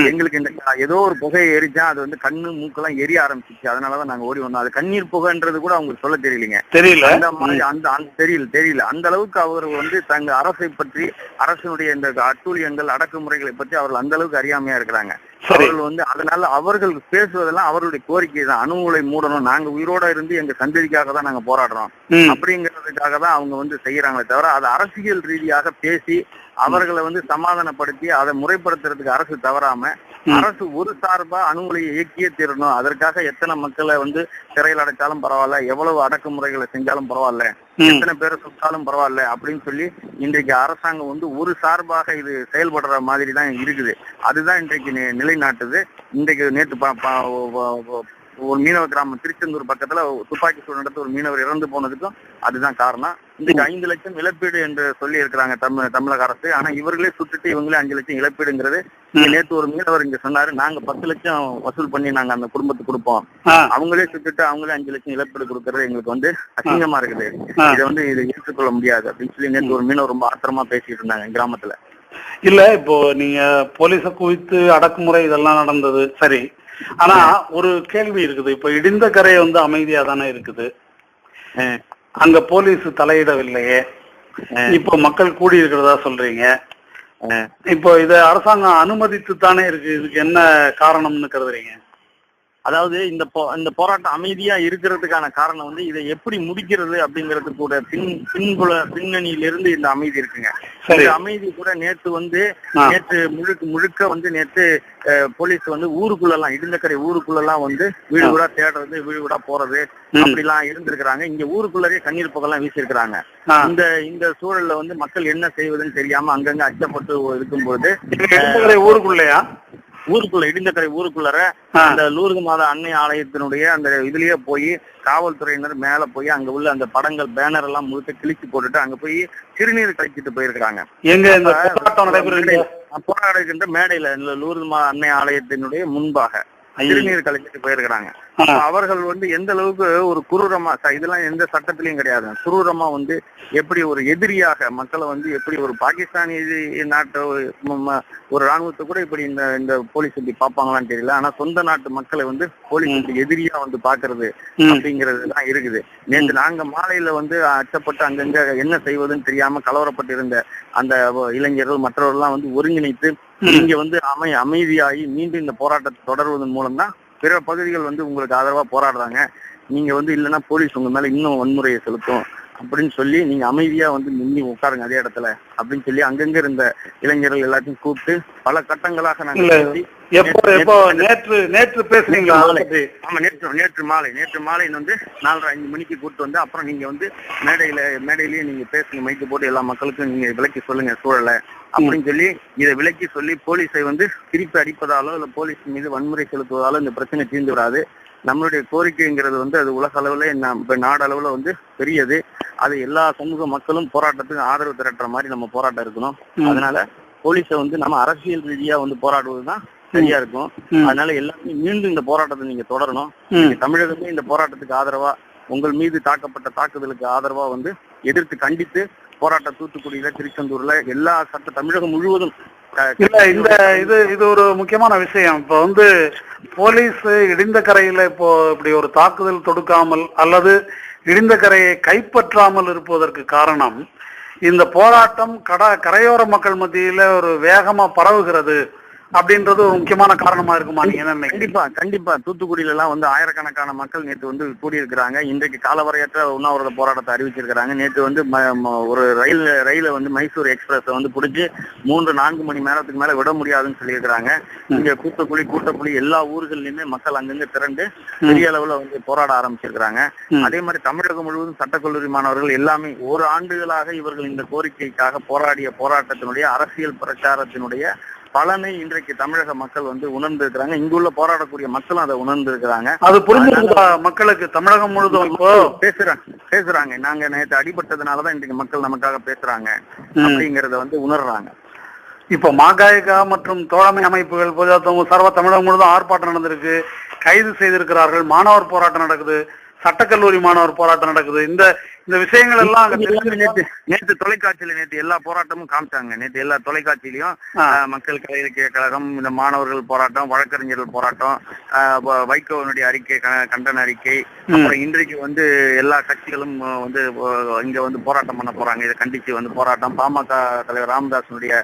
எங்களுக்கு இந்த ஏதோ ஒரு புகையை எரிச்சா அது வந்து கண்ணு மூக்கெல்லாம் எரிய ஆரம்பிச்சிச்சு, அதனாலதான் நாங்க ஓடி வந்தோம். அது கண்ணீர் புகைன்றது கூட அவங்களுக்கு சொல்ல தெரியலீங்க, தெரியல. அந்த மாதிரி தெரியல அந்த அளவுக்கு அவர் வந்து தங்க அரசை பற்றி, அரசனுடைய இந்த அட்டூழியங்கள் அடக்குமுறைகளை பற்றி அவர்கள் அந்த அளவுக்கு அறியாமையா இருக்கிறாங்க. அவர்கள் வந்து அதனால அவர்கள் பேசுவதெல்லாம் அவர்களுடைய கோரிக்கை தான். அணு உலை மூடணும், நாங்க உயிரோட இருந்து எங்க சந்ததிக்காக தான் நாங்க போராடுறோம் அப்படிங்கிறதுக்காக தான் அவங்க வந்து செய்யறாங்களே தவிர, அதை அரசியல் ரீதியாக பேசி அவர்களை வந்து சமாதானப்படுத்தி அதை முறைப்படுத்துறதுக்கு அரசு தவறாம, அரசு ஒரு சார்பா அணு உலையை இயக்கியே தீரணும், அதற்காக எத்தனை மக்களை வந்து சிறையில் அடைச்சாலும் பரவாயில்ல, எவ்வளவு அடக்குமுறைகளை செஞ்சாலும் பரவாயில்ல, எத்தனை பேரை சுட்டாலும் பரவாயில்ல அப்படின்னு சொல்லி இன்றைக்கு அரசாங்கம் வந்து ஒரு சார்பாக இது செயல்படுற மாதிரி தான் இருக்குது. அதுதான் இன்றைக்கு நிலைநாட்டுது. இன்றைக்கு நேற்று ஒரு மீனவ கிராமம் திருச்செந்தூர் பக்கத்துல துப்பாக்கி சூடு நடத்த ஒரு மீனவர் இறந்து போனதுக்கும் அதுதான் காரணம். இன்றைக்கு 5 லட்சம் இழப்பீடு என்று சொல்லி இருக்கிறாங்க தமிழக அரசு. ஆனா இவர்களே சுட்டுட்டு இவங்களே 5 லட்சம் இழப்பீடுங்கிறது. நேற்று ஒரு மீனவர் இங்க சொன்னாரு, நாங்க 10 லட்சம் வசூல் பண்ணி நாங்க அந்த குடும்பத்துக்கு கொடுப்போம், அவங்களே சுட்டுட்டு அவங்களே 5 லட்சம் இழப்பீடு கொடுக்கறது எங்களுக்கு வந்து அசிங்கமா இருக்குது, இதை வந்து இதை ஏற்றுக்கொள்ள முடியாது அப்படின்னு சொல்லி நேற்று ஒரு மீனவர் ரொம்ப ஆத்திரமா பேசிட்டு இருந்தாங்க கிராமத்துல. இல்ல, இப்போ நீங்க போலீஸ குவித்து அடக்குமுறை இதெல்லாம் நடந்தது சரி, ஆனா ஒரு கேள்வி இருக்குது. இப்ப இடிந்த கரை வந்து அமைதியா தானே இருக்குது, அங்க போலீஸ் தலையிடவில்லையே, இப்போ மக்கள் கூடி இருக்கிறதா சொல்றீங்க, இப்போ இத அரசாங்கம் அனுமதித்து தானே இருக்கு, இதுக்கு என்ன காரணம்னு கருதுறீங்க? அதாவது இந்த போராட்டம் அமைதியா இருக்கிறதுக்கான காரணம் வந்து இதை எப்படி முடிக்கிறது அப்படிங்கிறது கூட பின்னணியிலிருந்து இந்த அமைதி இருக்குங்க. இந்த அமைதி கூட நேற்று முழுக்க வந்து நேற்று போலீஸ் வந்து ஊருக்குள்ளெல்லாம், இடிந்தக்கரை ஊருக்குள்ளெல்லாம் வந்து வீடு வீடா தேடுறது, வீடு வீடா போறது அப்படிலாம் இருந்திருக்கிறாங்க. இங்க ஊருக்குள்ளரே கண்ணீர் புகெல்லாம் வீசிருக்கிறாங்க. இந்த சூழல்ல வந்து மக்கள் என்ன செய்வதுன்னு தெரியாம அங்கங்க அச்சப்பட்டு இருக்கும்போது ஊருக்குள்ளயா இடிந்தக்கரை ஊருக்குள்ளர அந்த லூர்து மாதா அன்னை ஆலயத்தினுடைய அந்த இதுலயே போய் காவல்துறையினர் மேல போய் அங்க உள்ள அந்த படங்கள் பேனர் எல்லாம் முழுக்க கிழிச்சு போட்டுட்டு அங்க போய் சிறுநீர் கழிச்சிட்டு போயிருக்கிறாங்க. போராடுகின்ற மேடையில லூர்து மாதா அன்னை ஆலயத்தினுடைய முன்பாக சிறுநீர் கழிச்சிட்டு போயிருக்கிறாங்க. அவர்கள் வந்து எந்த அளவுக்கு ஒரு குரூரமா, இதெல்லாம் எந்த சட்டத்திலையும் கிடையாது, குரூரமா வந்து எப்படி ஒரு எதிரியாக மக்களை வந்து எப்படி ஒரு பாகிஸ்தானி நாட்டு ஒரு ராணுவத்தை கூட இப்படி இந்த போலீஸ் இப்படி பாப்பாங்களான்னு தெரியல. ஆனா சொந்த நாட்டு மக்களை வந்து போலீஸ் இப்படி எதிரியா வந்து பாக்குறது அப்படிங்கிறது தான் இருக்குது. நேற்று நாங்க மாலையில வந்து அச்சப்பட்டு அங்கங்க என்ன செய்வதுன்னு தெரியாம கலவரப்பட்டு இருந்த அந்த இளைஞர்கள் மற்றவர்கள்லாம் வந்து ஒருங்கிணைத்து இங்க வந்து அமைதியாகி மீண்டும் இந்த போராட்டத்தை தொடர்வதன் மூலம் தான் பிற பகுதிகள் வந்து உங்களுக்கு ஆதரவா போராடுறாங்க. நீங்க வந்து இல்லைன்னா போலீஸ் உங்க மேல இன்னும் வன்முறையை செலுத்தும் அப்படின்னு சொல்லி நீங்க அமைதியா வந்து நின்று உட்காருங்க அதே இடத்துல அப்படின்னு சொல்லி அங்கங்க இருந்த இளைஞர்கள் எல்லாத்தையும் கூப்பிட்டு பல கட்டங்களாக நாங்க நேற்று பேசுறீங்களா? ஆமா, நேற்று மாலை வந்து 4:30-5 மணிக்கு கூப்பிட்டு வந்து அப்புறம் நீங்க வந்து மேடையிலேயே நீங்க பேசுங்க, மைக்கு போட்டு எல்லா மக்களுக்கும் நீங்க விளக்கி சொல்லுங்க சூழலை அப்படின்னு சொல்லி இதை விளக்கி சொல்லி போலீஸை வந்து திருப்பி அடிப்பதாலோ இல்ல போலீஸ் மீது வன்முறை செலுத்துவதாலோ இந்த பிரச்சனை தீர்ந்து விடாது. நம்மளுடைய கோரிக்கைங்கிறது வந்து அது உலக அளவுல நாடு அளவுல வந்து பெரியது. அது எல்லா சமூக மக்களும் போராட்டத்துக்கு ஆதரவு திரட்டுற மாதிரி நம்ம போராட்டம் இருக்கணும். அதனால போலீஸை வந்து நம்ம அரசியல் ரீதியா வந்து போராடுவதுதான் சரியா இருக்கும். அதனால எல்லாருமே மீண்டும் இந்த போராட்டத்தை நீங்க தொடரணும். தமிழகமே இந்த போராட்டத்துக்கு ஆதரவா, உங்கள் மீது தாக்கப்பட்ட தாக்குதலுக்கு ஆதரவா வந்து எதிர்த்து கண்டித்து போராட்டம் தூத்துக்குடியில, திருச்செந்தூர்ல, எல்லா தமிழகம் முழுவதும் இல்ல இது ஒரு முக்கியமான விஷயம். இப்ப வந்து போலீஸ் இடிந்த கரையில இப்போ இப்படி ஒரு தாக்குதல் தொடுக்காமல் அல்லது இடிந்த கரையை கைப்பற்றாமல் இருப்பதற்கு காரணம் இந்த போராட்டம் கரையோர மக்கள் மத்தியில ஒரு வேகமா பரவுகிறது அப்படின்றது ஒரு முக்கியமான காரணமா இருக்குமா? நீங்க என்ன நினைக்கிறீங்க? கண்டிப்பா கண்டிப்பா. தூத்துக்குடியில எல்லாம் வந்து ஆயிரக்கணக்கான மக்கள் நேற்று வந்து கூடியிருக்கிறாங்க. இன்றைக்கு காலவரையற்ற உண்ணாவிரத போராட்டத்தை அறிவிச்சிருக்கிறாங்க. நேற்று வந்து ஒரு ரயில வந்து மைசூர் எக்ஸ்பிரஸ் வந்து பிடிச்சி 3-4 மணி நேரத்துக்கு மேல விட முடியாதுன்னு சொல்லியிருக்கிறாங்க. இங்க கூட்டப்புலி எல்லா ஊர்கள்லயுமே மக்கள் அங்கங்க திரண்டு பெரிய அளவுல வந்து போராட ஆரம்பிச்சிருக்கிறாங்க. அதே மாதிரி தமிழகம் முழுவதும் சட்டக்கல்லூரி மாணவர்கள் எல்லாமே ஒரு ஆண்டுகளாக இவர்கள் இந்த கோரிக்கைக்காக போராடிய போராட்டத்தினுடைய அரசியல் பிரச்சாரத்தினுடைய பலனை இன்றைக்கு தமிழக மக்கள் வந்து உணர்ந்திருக்கிறாங்க. இங்குள்ள போராடக்கூடிய மக்களும் அதை உணர்ந்திருக்கிறாங்க. அது புரிஞ்சுருக்குதா மக்களுக்கு? தமிழகம் முழுதும் இப்போ பேசுறாங்க. நாங்க நேற்று அடிபட்டதுனாலதான் இன்றைக்கு மக்கள் நமக்காக பேசுறாங்க அப்படிங்கறத வந்து உணர்றாங்க. இப்ப மாகாயகா மற்றும் தோழமை அமைப்புகள் சர்வ தமிழகம் முழுவதும் ஆர்ப்பாட்டம் நடந்திருக்கு, கைது செய்திருக்கிறார்கள், மாணவர் போராட்டம் நடக்குது, சட்டக்கல்லூரி மாணவர் போராட்டம் நடக்குது. இந்த விஷயங்கள் எல்லாம் நேற்று தொலைக்காட்சியில நேற்று எல்லா போராட்டமும் காமிச்சாங்க. நேற்று எல்லா தொலைக்காட்சியிலையும் மக்கள் கலை இலக்கிய கழகம், இந்த மாணவர்கள் போராட்டம், வழக்கறிஞர்கள் போராட்டம், வைகோவினுடைய அறிக்கை, கண்டன அறிக்கை, அப்புறம் இன்றைக்கு வந்து எல்லா கட்சிகளும் வந்து இங்க வந்து போராட்டம் பண்ண போறாங்க. இதை கண்டிச்சு வந்து போராட்டம், பாமக தலைவர் ராமதாசனுடைய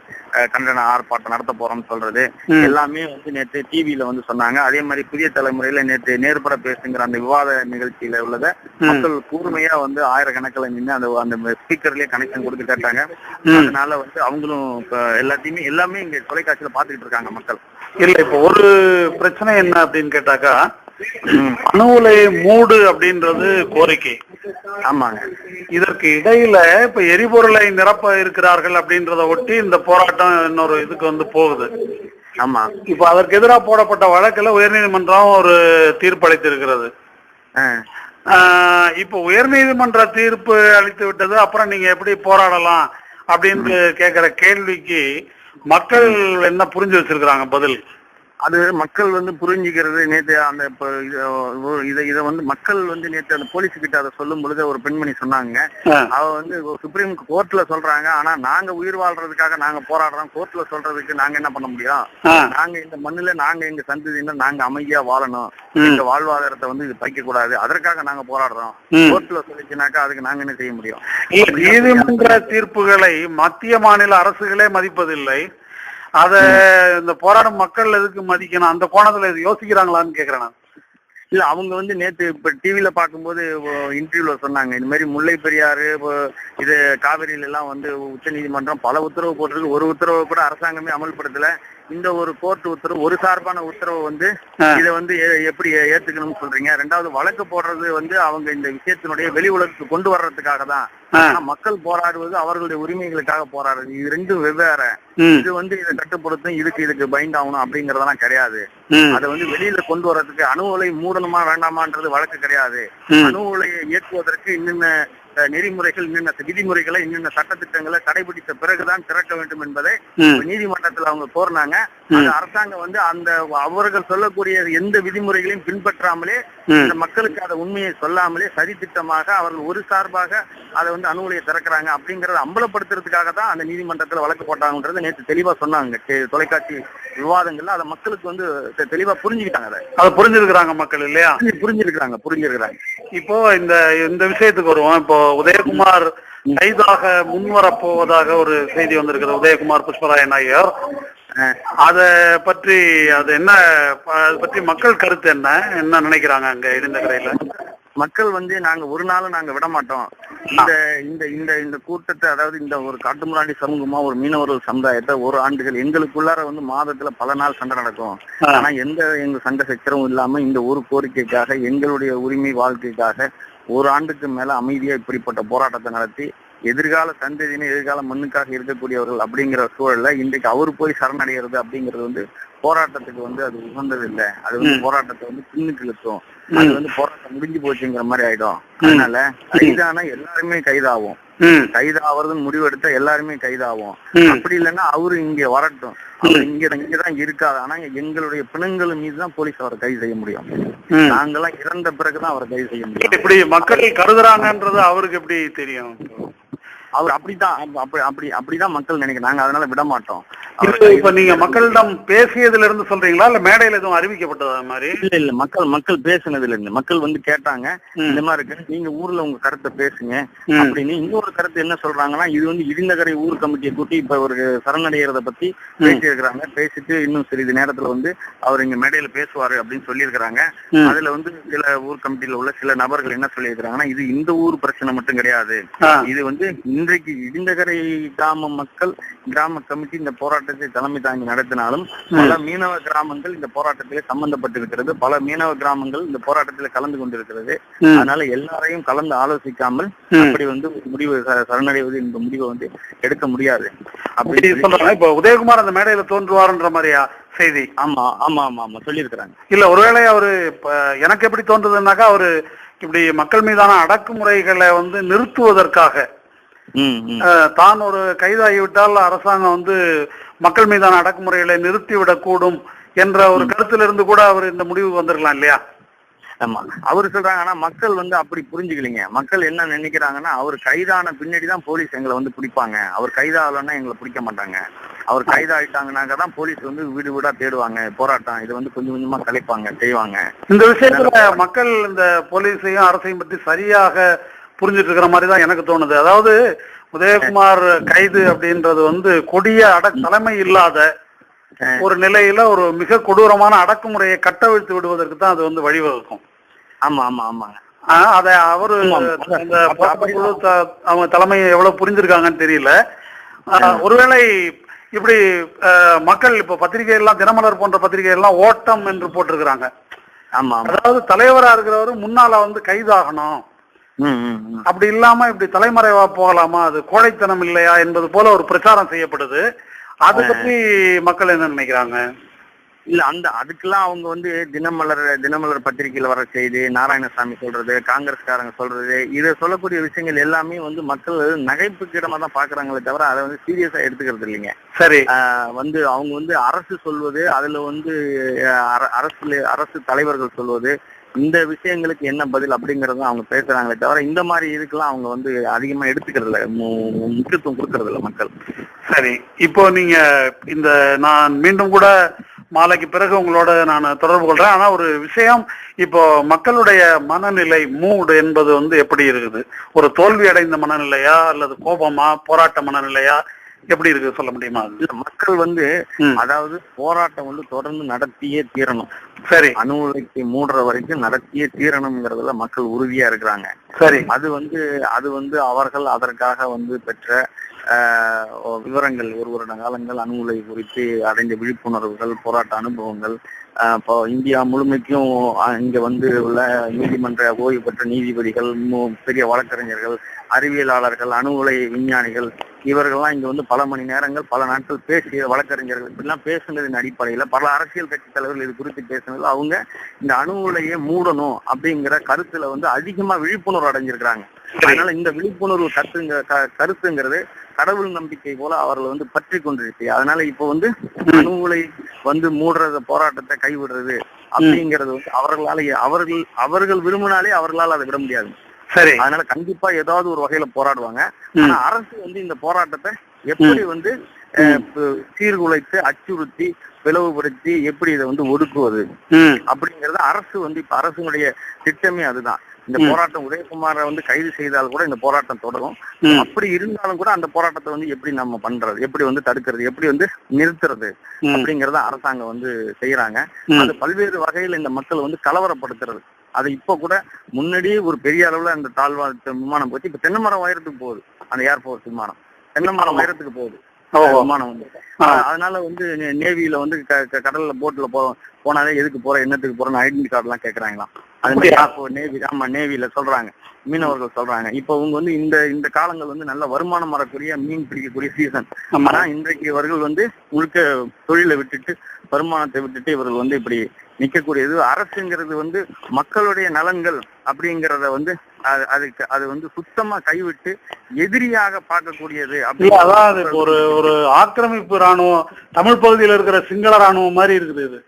கண்டன ஆர்ப்பாட்டம் நடத்த போறோம்னு சொல்றது எல்லாமே வந்து நேற்று டிவியில வந்து சொன்னாங்க. அதே மாதிரி புதிய தலைமுறையில நேற்று நேர்பட பேசுங்கிற அந்த விவாத நிகழ்ச்சியில உள்ளத மக்கள் கூர்மையா வந்து ஆயிரக்கணக்கில் நின்று அந்த ஸ்பீக்கர்லயே கனெக்ஷன் கொடுத்து கேட்டாங்க. அதனால வந்து அவங்களும் எல்லாமே இங்க தொலைக்காட்சியில பாத்துக்கிட்டு இருக்காங்க மக்கள். இல்ல இப்ப ஒரு பிரச்சனை என்ன அப்படின்னு கேட்டாக்கா, அணு உலை மூடு அப்படின்றது கோரிக்கை. ஆமாங்க. இதற்கு இடையில இப்ப எரிபொருளை நிரப்ப இருக்கிறார்கள் அப்படின்றத ஒட்டி இந்த போராட்டம் இன்னொரு இதுக்கு வந்து போகுது. ஆமா. இப்ப அதற்கு எதிராக போடப்பட்ட வழக்குல உயர்நீதிமன்றம் ஒரு தீர்ப்பு அளித்திருக்கிறது. இப்ப உயர்நீதிமன்ற தீர்ப்பு அளித்து விட்டது, அப்புறம் நீங்க எப்படி போராடலாம் அப்படின்னு கேக்குற கேள்விக்கு மக்கள் என்ன புரிஞ்சு வச்சிருக்கிறாங்க பதில்? அது மக்கள் வந்து புரிஞ்சுக்கிறது நேற்று அந்த இதை வந்து மக்கள் வந்து நேற்று அந்த போலீஸ் கிட்ட அதை சொல்லும் பொழுது ஒரு பெண்மணி சொன்னாங்க, அவ வந்து சுப்ரீம் கோர்ட்ல சொல்றாங்க, ஆனா நாங்க உயிர் வாழ்றதுக்காக நாங்க போராடுறோம், கோர்ட்ல சொல்றதுக்கு நாங்க என்ன பண்ண முடியும்? நாங்க இந்த மண்ணுல நாங்க எங்க சந்ததியினர் நாங்க அமைதியா வாழணும், எங்க வாழ்வாதாரத்தை வந்து இது பறிக்க கூடாது, அதற்காக நாங்க போராடுறோம். கோர்ட்ல சொல்லிச்சுனாக்கா அதுக்கு நாங்க என்ன செய்ய முடியும்? நீதிமன்ற தீர்ப்புகளை மத்திய மாநில அரசுகளே மதிப்பதில்லை, அத இந்த போராடும் மக்கள் எதுக்கு மதிக்கணும்? அந்த கோணத்துல இது யோசிக்கிறாங்களான்னு கேக்குறேன் நான். இல்ல அவங்க வந்து நேத்து இப்ப டிவில பாக்கும்போது இன்டர்வியூல சொன்னாங்க, இந்த மாதிரி முல்லை பெரியாறு இது காவிரியில எல்லாம் வந்து உச்ச நீதிமன்றம் பல உத்தரவு போட்டிருக்கு, ஒரு உத்தரவை கூட அரசாங்கமே அமல்படுத்தல, இந்த ஒரு கோர்ட் உத்தரவு ஒரு சார்பான உத்தரவு வந்து இதை வந்து எப்படி ஏத்துக்கணும்னு சொல்றீங்க? ரெண்டாவது வழக்கு போடுறது வந்து அவங்க இந்த விஷயத்தினுடைய வெளி உலகத்துக்கு கொண்டு வர்றதுக்காக தான், மக்கள் போராடுவது அவர்களுடைய உரிமைகளுக்காக போராடுறது, இது ரெண்டும் வெவ்வேறு. இது வந்து இதை கட்டுப்படுத்தும், இதுக்கு பைண்ட் ஆகணும் அப்படிங்கறதெல்லாம் கிடையாது. அதை வந்து வெளியில கொண்டு வர்றதுக்கு அணு உலை மூடணுமா வேண்டாமான்றது வழக்கு கிடையாது. அணு உலையை இயக்குவதற்கு இன்னும் நெறிமுறைகள், இன்னென்ன விதிமுறைகளை, இன்னென்ன சட்டத்திட்டங்களை கடைபிடித்த பிறகுதான் திறக்க வேண்டும் என்பதை நீதிமன்றத்தில் அவங்க கோரினாங்க. அந்த அரசாங்கம் வந்து அந்த அவர்கள் சொல்லக்கூடிய எந்த விதிமுறைகளையும் பின்பற்றாமலே, இந்த மக்களுக்கு அதை உண்மையை சொல்லாமலே சதித்திட்டமாக அவர்கள் ஒரு சார்பாக அதை வந்து அணு உலையை திறக்கிறாங்க அப்படிங்கறத அம்பலப்படுத்துறதுக்காக தான் அந்த நீதிமன்றத்தில் வழக்கு போட்டாங்கன்றது நேற்று தெளிவா சொன்னாங்க தொலைக்காட்சி விவாதங்கள்ல. அதை மக்களுக்கு வந்து தெளிவா புரிஞ்சுக்கிட்டாங்க. அதை புரிஞ்சிருக்கிறாங்க மக்கள் இல்லையா? புரிஞ்சிருக்கிறாங்க. இப்போ இந்த விஷயத்துக்கு வருவோம். இப்போ உதயகுமார் கைதாக முன்வரப்போவதாக ஒரு செய்தி வந்திருக்கிறது. உதயகுமார் புஷ்பராயன் ஐயர், அத பற்றி அதை பற்றி மக்கள் கருத்து என்ன நினைக்கிறாங்க அங்க இடிந்தகரையில? மக்கள் வந்து நாங்க ஒரு நாளும் நாங்க விட மாட்டோம். இந்த கூட்டத்தை, அதாவது இந்த ஒரு காட்டுமிராண்டி சமூகமா ஒரு மீனவர்கள் சமுதாயத்தை ஒரு ஆண்டுகள் எங்களுக்குள்ளார வந்து மாதத்துல பல நாள் சண்டை நடக்கும். ஆனா எங்க சண்டை சச்சரவும் இல்லாம இந்த ஒரு கோரிக்கைக்காக, எங்களுடைய உரிமை வாழ்க்கைக்காக ஒரு ஆண்டுக்கு மேல அமைதியா இப்படிப்பட்ட போராட்டத்தை நடத்தி எதிர்கால சந்ததியினர், எதிர்கால மண்ணுக்காக இருக்கக்கூடியவர்கள் அப்படிங்கிற சூழல்ல இன்றைக்கு அவர் போய் சரணடைகிறது அப்படிங்கிறது வந்து போராட்டத்துக்கு வந்து அது உகந்தது இல்லை. அது வந்து போராட்டத்தை வந்து பின்னுக்கு இழுக்கும். அது வந்து போராட்டம் முடிஞ்சு போச்சுங்கிற மாதிரி ஆயிடும். அதனால கைதான எல்லாருமே கைதாகும், கைதாவதுன்னு முடிவெடுத்தா எல்லாருமே கைதாகும். அப்படி இல்லைன்னா அவரு இங்க வரட்டும், அவர் இங்கதான் இருக்காது. ஆனா எங்களுடைய பிணங்கள் மீதுதான் போலீஸ் அவரை கைது செய்ய முடியும். நாங்கெல்லாம் இறந்த பிறகுதான் அவரை கைது செய்ய முடியும். இப்படி மக்கள் கருதுறாங்கன்றது அவருக்கு எப்படி தெரியும்? அவர் அப்படிதான் மக்கள் நினைக்கிறாங்க. அதனால விட மாட்டோம். இப்ப நீங்க மக்களிடம் பேசியதுல இருந்து சொல்றீங்களா, இல்ல மேடையில எதுவும் அறிவிக்கப்பட்டது மாதிரி? இல்ல மக்கள் பேசுனதுல இருந்து மக்கள் வந்து கேட்டாங்க, இந்த மாதிரி இருக்கு, நீங்க ஊர்ல உங்க கருத்தை பேசுங்க அப்படின்னு. இன்னொரு கருத்து என்ன சொல்றாங்கன்னா, இது வந்து இடிந்தகரை ஊர் கமிட்டியை கூட்டி இப்ப ஒரு சரணடைகிறத பத்தி பேசியிருக்கிறாங்க. பேசிட்டு இன்னும் சிறிது நேரத்துல வந்து அவர் இங்க மேடையில பேசுவாரு அப்படின்னு சொல்லியிருக்கிறாங்க. அதுல வந்து சில ஊர் கமிட்டியில உள்ள சில நபர்கள் என்ன சொல்லியிருக்கிறாங்கன்னா, இது இந்த ஊர் பிரச்சனை மட்டும் கிடையாது, இது வந்து இன்றைக்கு இடிந்தகரை கிராம கமிட்டி இந்த போராட்டத்தை தலைமை தாங்கி நடத்தினாலும் பல மீனவ கிராமங்கள் இந்த போராட்டத்திலே சம்பந்தப்பட்டிருக்கிறது, பல மீனவ கிராமங்கள் இந்த போராட்டத்தில் கலந்து கொண்டிருக்கிறது. அதனால எல்லாரையும் கலந்து ஆலோசிக்காமல் அப்படி வந்து முடிவு சரணடைவது இந்த முடிவை வந்து எடுக்க முடியாது அப்படி சொல்றாங்க. இப்ப உதயகுமார் அந்த மேடையில தோன்றுவார்ன்ற மாதிரியா செய்தி? ஆமா ஆமா ஆமா ஆமா சொல்லியிருக்கிறாங்க. இல்ல, ஒருவேளை அவரு எனக்கு எப்படி தோன்றுதுன்னாக்கா, அவரு இப்படி மக்கள் மீதான அடக்குமுறைகளை வந்து நிறுத்துவதற்காக, தான் ஒரு கைதாகிவிட்டால் அரசாங்கம் வந்து மக்கள் மீதான அடக்குமுறைகளை நிறுத்திவிடக் கூடும் என்ற ஒரு கருத்திலிருந்து கூட அவர் இந்த முடிவுக்கு வந்திருக்கலாம் இல்லையா? ஆமா, அவரு சொல்றாங்க. ஆனா மக்கள் வந்து அப்படி புரிஞ்சுக்கலீங்க. மக்கள் என்ன நினைக்கிறாங்கன்னா, அவர் கைதான பின்னாடிதான் போலீஸ் எங்களை வந்து பிடிப்பாங்க, அவர் கைதாகலன்னா எங்களை பிடிக்க மாட்டாங்க, அவர் கைதாயிட்டாங்கன்னாக்க தான் போலீஸ் வந்து வீடு வீடா தேடுவாங்க, போராட்டம் இது வந்து கொஞ்சம் கொஞ்சமா கலைப்பாங்க செய்வாங்க. இந்த விஷயத்துல மக்கள் இந்த போலீஸையும் அரசையும் பற்றி சரியாக புரிஞ்சிட்டு இருக்கிற மாதிரி தான் எனக்கு தோணுது. அதாவது உதயகுமார் கைது அப்படின்றது வந்து கொடிய தலைமை இல்லாத ஒரு நிலையில ஒரு மிக கொடூரமான அடக்குமுறையை கட்டவிழ்த்து விடுவதற்கு தான் அது வந்து வழிவகுக்கும். ஆமா ஆமா ஆமாங்க. அத அவரு இந்த அவங்க தலைமையை எவ்வளவு புரிஞ்சிருக்காங்கன்னு தெரியல. ஒருவேளை இப்படி மக்கள் இப்ப பத்திரிகை எல்லாம், தினமலர் போன்ற பத்திரிகை எல்லாம் ஓட்டம் என்று போட்டிருக்கிறாங்க. அதாவது தலைவரா இருக்கிறவரு முன்னால வந்து கைதாகணும், அப்படி இல்லாம இப்படி தலைமறைவா போகலாமா, அது கோழைத்தனம் இல்லையா என்பது போல ஒரு பிரச்சாரம் செய்யப்படுது. அதை பத்தி மக்கள் என்ன நினைக்கிறாங்க? இல்ல அதுக்கெல்லாம் அவங்க வந்து தினமலர் பத்திரிகையில வர செய்தி, நாராயணசாமி சொல்றது, காங்கிரஸ்காரங்க சொல்றது, இதை சொல்லக்கூடிய விஷயங்கள் எல்லாமே வந்து மக்கள் நகைப்புக்கு இடமா தான் பாக்குறாங்களே தவிர அதை வந்து சீரியஸா எடுத்துக்கிறது இல்லைங்க. சரி, வந்து அவங்க வந்து அரசு சொல்வது, அதுல வந்து அரசு தலைவர்கள் சொல்வது, இந்த விஷயங்களுக்கு என்ன பதில் அப்படிங்கறத அவங்க பேசுறாங்களே தவிர இந்த மாதிரி இதுக்கெல்லாம் அவங்க வந்து அதிகமா எடுத்துக்கிறது இல்ல, முக்கியத்துவம் கொடுக்கறது இல்ல மக்கள். சரி, இப்போ நீங்க நான் மீண்டும் கூட மாலைக்கு பிறகு உங்களோட நான் தொடர்பு கொள்றேன். ஆனா ஒரு விஷயம், இப்போ மக்களுடைய மனநிலை மூடு என்பது வந்து எப்படி இருக்குது? ஒரு தோல்வி அடைந்த மனநிலையா அல்லது கோபமா, போராட்ட மனநிலையா, எப்படி இருக்கு சொல்ல முடியுமா? மக்கள் வந்து அதாவது போராட்டம் வந்து தொடர்ந்து நடத்தியே தீரணும். சரி, அணு உலைக்கு மூடுற வரைக்கும் நடத்தியே தீரணுங்கிறதுல மக்கள் உறுதியா இருக்கிறாங்க. சரி, அது வந்து அவர்கள் அதற்காக வந்து பெற்ற விவரங்கள், ஒரு வருட காலங்கள் அணு உலை குறித்து அடைந்த விழிப்புணர்வுகள், போராட்ட அனுபவங்கள், இப்போ இந்தியா முழுமைக்கும் இங்க வந்து உள்ள நீதிமன்ற ஓய்வு பெற்ற நீதிபதிகள், பெரிய வழக்கறிஞர்கள், அறிவியலாளர்கள், அணு உலை விஞ்ஞானிகள், இவர்கள்லாம் இங்க வந்து பல மணி நேரங்கள் பல நாட்கள் பேசிய வழக்கறிஞர்கள் இப்படிலாம் பேசுனதின் அடிப்படையில பல அரசியல் கட்சி தலைவர்கள் இது குறித்து பேசுனது அவங்க இந்த அணு உலையை மூடணும் அப்படிங்கிற கருத்துல வந்து அதிகமா விழிப்புணர்வு அடைஞ்சிருக்கிறாங்க. அதனால இந்த விழிப்புணர்வு கருத்துங்கிறது கடவுள் நம்பிக்கை போல அவர்கள் வந்து பற்றி கொண்டிருக்கு. அதனால இப்ப வந்து அணு உலை வந்து மூடுறத, போராட்டத்தை கைவிடுறது அப்படிங்கிறது வந்து அவர்கள் விரும்பினாலே அவர்களால் அதை விட முடியாது. சரி, அதனால கண்டிப்பா ஏதாவது ஒரு வகையில போராடுவாங்க. ஆனா அரசு வந்து இந்த போராட்டத்தை எப்படி வந்து சீர்குலைத்து, அச்சுறுத்தி, பிளவுபடுத்தி எப்படி இதை வந்து ஒடுக்குவது அப்படிங்கறது அரசு வந்து இப்ப அரசுடைய திட்டமே அதுதான். இந்த போராட்டம் உதயகுமாரை வந்து கைது செய்தால் கூட இந்த போராட்டம் தொடரும். அப்படி இருந்தாலும் கூட அந்த போராட்டத்தை வந்து எப்படி நம்ம பண்றது, எப்படி வந்து தடுக்கிறது, எப்படி வந்து நிறுத்துறது அப்படிங்கறத அரசாங்கம் வந்து செய்யறாங்க. அது பல்வேறு வகையில இந்த மக்களை வந்து கலவரப்படுத்துறது. அது இப்ப கூட முன்னாடியே ஒரு பெரிய அளவுல அந்த விமானம் போச்சு, இப்ப தென்னைமரம் உயரத்துக்கு போகுது. அந்த ஏர்போர்ட் விமானம் தென்னைமரம் உயரத்துக்கு போகுது விமானம் வந்து. அதனால வந்து நேவியில வந்து கடல்ல போட்ல போனாலே எதுக்கு போற, என்னத்துக்கு போறோம்னு ஐடென்டி கார்டு எல்லாம் கேக்குறாங்களாம். அது மாதிரி நேவியில சொல்றாங்க, மீனவர்கள் சொல்றாங்க. இப்ப அவங்க வந்து இந்த காலங்கள் வந்து நல்ல வருமானம் வரக்கூடிய மீன் பிடிக்கக்கூடிய சீசன். ஆனா இன்றைக்கு இவர்கள் வந்து முழுக்க தொழிலை விட்டுட்டு, வருமானத்தை விட்டுட்டு இவர்கள் வந்து இப்படி நிக்கக்கூடியது. அரசுங்கிறது வந்து மக்களுடைய நலன்கள் அப்படிங்கறத வந்து அது வந்து சுத்தமா கைவிட்டு எதிரியாக பார்க்கக்கூடியது. அதாவது ஒரு ஆக்கிரமிப்பு ராணுவம், தமிழ் பகுதியில் இருக்கிற சிங்கள ராணுவம் மாதிரி இருக்குது இது.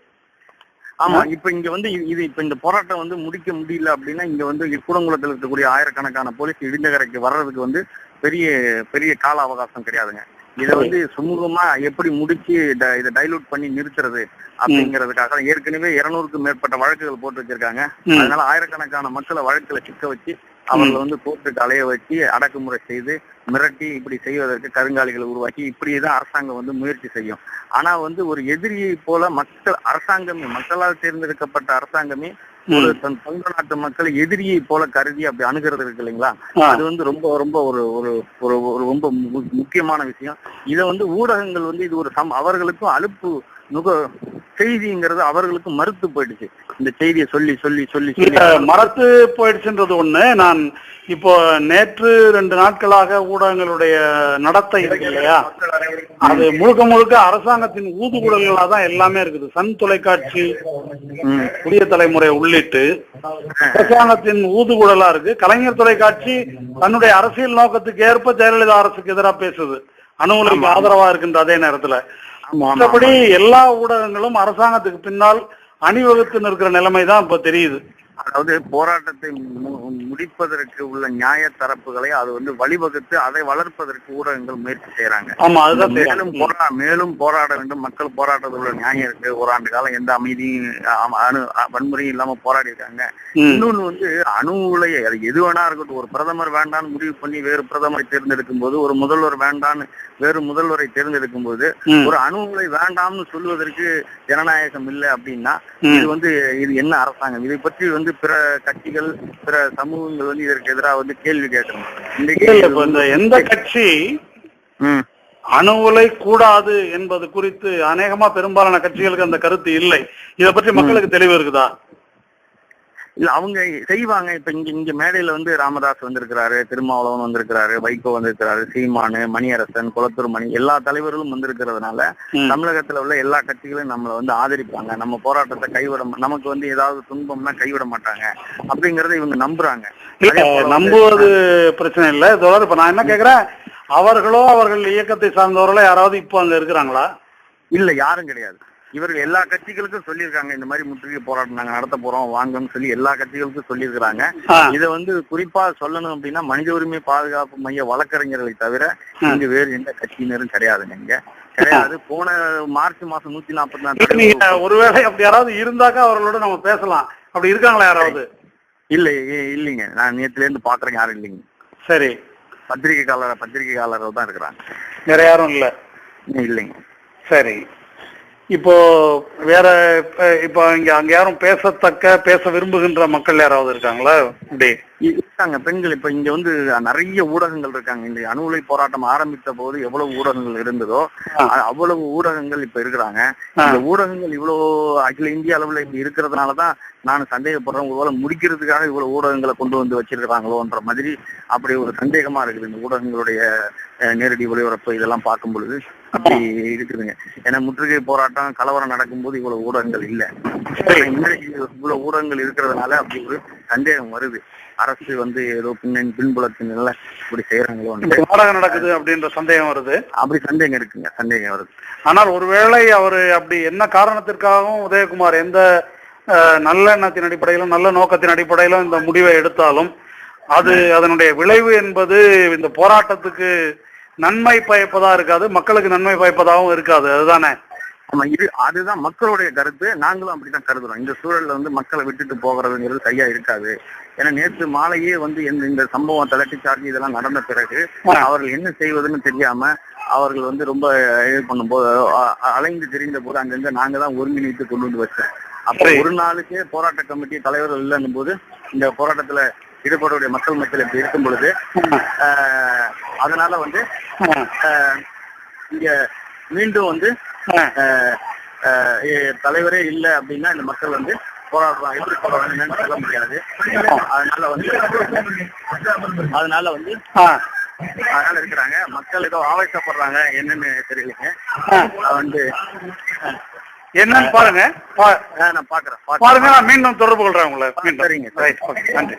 ஆமா, இப்ப இங்க வந்து இப்ப இந்த போராட்டம் வந்து முடிக்க முடியல அப்படின்னா இங்க வந்து கூடங்குளத்தில் இருக்கக்கூடிய ஆயிரக்கணக்கான போலீஸ் இடிந்தகரைக்கு வர்றதுக்கு வந்து பெரிய பெரிய கால அவகாசம் கிடையாதுங்க. இதை வந்து சுமூகமா எப்படி முடிச்சு இதை டைலூட் பண்ணி நிறுத்துறது அப்படிங்கறதுக்காக ஏற்கனவே 200க்கும் மேற்பட்ட வழக்குகள் போட்டு வச்சிருக்காங்க. அதனால ஆயிரக்கணக்கான மக்களை வழக்குல சிக்க வச்சு அவர்களை வந்து கோர்ட்டுக்கு அலைய வச்சு அடக்குமுறை செய்து மிரட்டி இப்படி செய்வதற்கு கருங்காலிகளை உருவாக்கி இப்படிதான் அரசாங்கம் வந்து முயற்சி செய்யும். ஆனா வந்து ஒரு எதிரியை போல அரசாங்கமே மக்களால் தேர்ந்தெடுக்கப்பட்ட அரசாங்கமே ஒரு சொந்த நாட்டு மக்களை எதிரியை போல கருதி அப்படி அணுகிறது இருக்கு இல்லைங்களா, அது வந்து ரொம்ப ரொம்ப ஒரு ஒரு ஒரு ரொம்ப முக்கியமான விஷயம். இதை வந்து ஊடகங்கள் வந்து இது ஒரு அவர்களுக்கும் அலுப்பு செய்திங்கிறது அவர்களுக்கும் மறுத்து போயிடுச்சு. இந்த செய்தியை சொல்லி சொல்லி சொல்லி மறத்து போயிடுச்சுன்றது ஒண்ணு. நான் இப்போ நேற்று 2 நாட்களாக ஊடகங்களுடைய நடத்தை இருக்கு இல்லையா, அது முழுக்க முழுக்க அரசாங்கத்தின் ஊதுகுழல்களா தான் எல்லாமே இருக்குது. சன் தொலைக்காட்சி, புதிய தலைமுறை உள்ளிட்டு அரசாங்கத்தின் ஊதுகுழலா இருக்கு. கலைஞர் தொலைக்காட்சி தன்னுடைய அரசியல் நோக்கத்துக்கு ஏற்ப ஜெயலலிதா அரசுக்கு எதிராக பேசுது, அணு உலைக்கு ஆதரவா இருக்கின்ற அதே நேரத்துல. மற்றபடி எல்லா ஊடகங்களும் அரசாங்கத்துக்கு பின்னால் அணிவகுத்து நிற்கிற நிலைமை தான் இப்ப தெரியுது. அதாவது போராட்டத்தை முடிப்பதற்கு உள்ள நியாய தரப்புகளை அது வந்து வழிவகுத்து அதை வளர்ப்பதற்கு ஊடகங்கள் முயற்சி செய்யறாங்க. மேலும் போராட வேண்டும், மக்கள் போராட்டத்தில் உள்ள நியாயம் இருக்கு. 1 ஆண்டு காலம் எந்த அமைதியும் வன்முறையும் இல்லாம போராடி இருக்காங்க. இன்னொன்னு வந்து அணு உலை அது எது வேணா இருக்கட்டும், ஒரு பிரதமர் வேண்டான்னு முடிவு பண்ணி வேறு பிரதமரை தேர்ந்தெடுக்கும் போது, ஒரு முதல்வர் வேண்டான்னு வேறு முதல்வரை தேர்ந்தெடுக்கும் போது, ஒரு அணு உலை வேண்டாம்னு சொல்வதற்கு ஜனநாயகம் இல்லை அப்படின்னா இது வந்து இது என்ன அரசாங்கம்? இதை பற்றி வந்து பிற கட்சிகள் பிற சமூகங்கள் வந்து இதற்கு எதிராக வந்து கேள்வி கேட்கணும். எந்த கட்சி அணு உலை கூடாது என்பது குறித்து அநேகமா பெரும்பாலான கட்சிகளுக்கு அந்த கருத்து இல்லை. இதை பற்றி மக்களுக்கு தெளிவு இருக்குதா? இல்ல, அவங்க செய்வாங்க. இப்ப இங்க மேடையில வந்து ராமதாஸ் வந்திருக்கிறாரு, திருமாவளவன் வந்திருக்கிறாரு, வைகோ வந்திருக்கிறாரு, சீமானு, மணியரசன், குளத்தூர் மணி, எல்லா தலைவர்களும் வந்திருக்கிறதுனால தமிழகத்துல உள்ள எல்லா கட்சிகளும் நம்மளை வந்து ஆதரிப்பாங்க. நம்ம போராட்டத்தை நமக்கு வந்து ஏதாவது துன்பம்னா கைவிட மாட்டாங்க அப்படிங்கறத இவங்க நம்புறாங்க. நம்புவது பிரச்சனை இல்லை. இப்ப நான் என்ன கேக்குறேன், அவர்களோ அவர்கள் இயக்கத்தை சார்ந்தவர்களோ யாராவது இப்போ அங்க இருக்கிறாங்களா? இல்ல, யாரும் கிடையாது. இவர்கள் எல்லா கட்சிகளுக்கும் சொல்லியிருக்காங்க, இந்த மாதிரி முற்றுகை போராட்டம் நாங்க நடத்த போறோம் வாங்கன்னு சொல்லி எல்லா கட்சிகளுக்கும் சொல்லியிருக்கிறாங்க. இதை வந்து குறிப்பா சொல்லணும் அப்படின்னா மனித உரிமை பாதுகாப்பு மைய வழக்கறிஞர்களை தவிர இங்க வேறு எந்த கட்சியினரும் கிடையாதுங்க. இங்க கிடையாது. போன மார்ச் மாசம் 144 ஒருவேளை அப்படி யாராவது இருந்தாக்கா அவர்களோட நம்ம பேசலாம். அப்படி இருக்காங்களா யாராவது? இல்லைங்க, நான் நேத்துல இருந்து பாக்குறேன், யாரும் இல்லைங்க. சரி, பத்திரிகையாளர்கள் தான் இருக்கிறாங்க, வேற யாரும் இல்லைங்க. சரி, இப்போ வேற இப்போ அங்க யாரும் பேச விரும்புகின்ற மக்கள் யாராவது இருக்காங்களா? இருக்காங்க, பெண்கள். இப்ப இங்க வந்து நிறைய ஊடகங்கள் இருக்காங்க. இந்த அணு உலை போராட்டம் ஆரம்பித்த போது எவ்வளவு ஊடகங்கள் இருந்ததோ அவ்வளவு ஊடகங்கள் இப்ப இருக்கிறாங்க. இந்த ஊடகங்கள் இவ்வளவு அகில இந்திய அளவுல இப்ப இருக்கிறதுனாலதான் நான் சந்தேகப்படுறேன், ஒருவேளை முடிக்கிறதுக்காக இவ்வளவு ஊடகங்களை கொண்டு வந்து வச்சிருக்கிறாங்களோன்ற மாதிரி அப்படி ஒரு சந்தேகமா இருக்குது. இந்த ஊடகங்களுடைய நேரடி ஒளிபரப்பு இதெல்லாம் பார்க்கும் பொழுது அப்படி இருக்குதுங்க. ஏன்னா முற்றுகை போராட்டம் கலவரம் நடக்கும்போது இவ்வளவு ஊடகங்கள் இல்லை. இவ்வளவு ஊடகங்கள் இருக்கிறதுனால அப்படி ஒரு சந்தேகம் வருது. அரசு வந்து ஏதோ பின்புலத்தினால இப்படி செய்யறாங்களோ, நாடகம் நடக்குது அப்படின்ற சந்தேகம் வருது. அப்படி சந்தேகம் இருக்குங்க, சந்தேகம் வருது. ஆனால் ஒருவேளை அவரு அப்படி என்ன காரணத்திற்காகவும் உதயகுமார் எந்த நல்ல எண்ணத்தின் அடிப்படையிலும் நல்ல நோக்கத்தின் அடிப்படையிலும் இந்த முடிவை எடுத்தாலும் அதனுடைய விளைவு என்பது இந்த போராட்டத்துக்கு நன்மை பயப்பதா இருக்காது, மக்களுக்கு நன்மை பயப்பதாகவும் இருக்காது. அதுதானே? ஆமா, அதுதான் மக்களுடைய கருத்து. நாங்களும் அப்படித்தான் கருதுறோம். இந்த சூழல்ல வந்து மக்களை விட்டுட்டு போகிறதுங்கிறது சரியா இருக்காது. ஏன்னா நேற்று மாலையே வந்து இந்த சம்பவம் தலட்டி சார்ஜ் இதெல்லாம் நடந்த பிறகு அவர்கள் என்ன செய்வதுன்னு தெரியாம அவர்கள் வந்து ரொம்ப இது பண்ணும்போது அலைந்து தெரிந்த போது அங்கங்க நாங்க தான் ஒருங்கிணைத்து கொண்டு வந்து வச்சோம். அப்ப ஒரு நாளுக்கே போராட்ட கமிட்டி தலைவர்கள் இல்லைன்னும் போது இந்த போராட்டத்துல ஈடுபடக்கூடிய மக்கள் மத்தியில் இப்படி இருக்கும் பொழுது அதனால வந்து இங்க மீண்டும் வந்து தலைவரே இல்லை அப்படின்னா இந்த மக்கள் வந்து போராடுறாங்க, எப்படி போராடுறாங்கன்னு சொல்ல முடியாது. அதனால இருக்கிறாங்க மக்கள் ஏதோ ஆவேசப்படுறாங்க, என்னன்னு தெரியலைங்க. வந்து என்னன்னு பாருங்க, நான் பாக்குறேன், பாருங்க. நான் மீண்டும் தொடர்பு கொள்றேன் உங்களை. சரிங்க, நன்றி.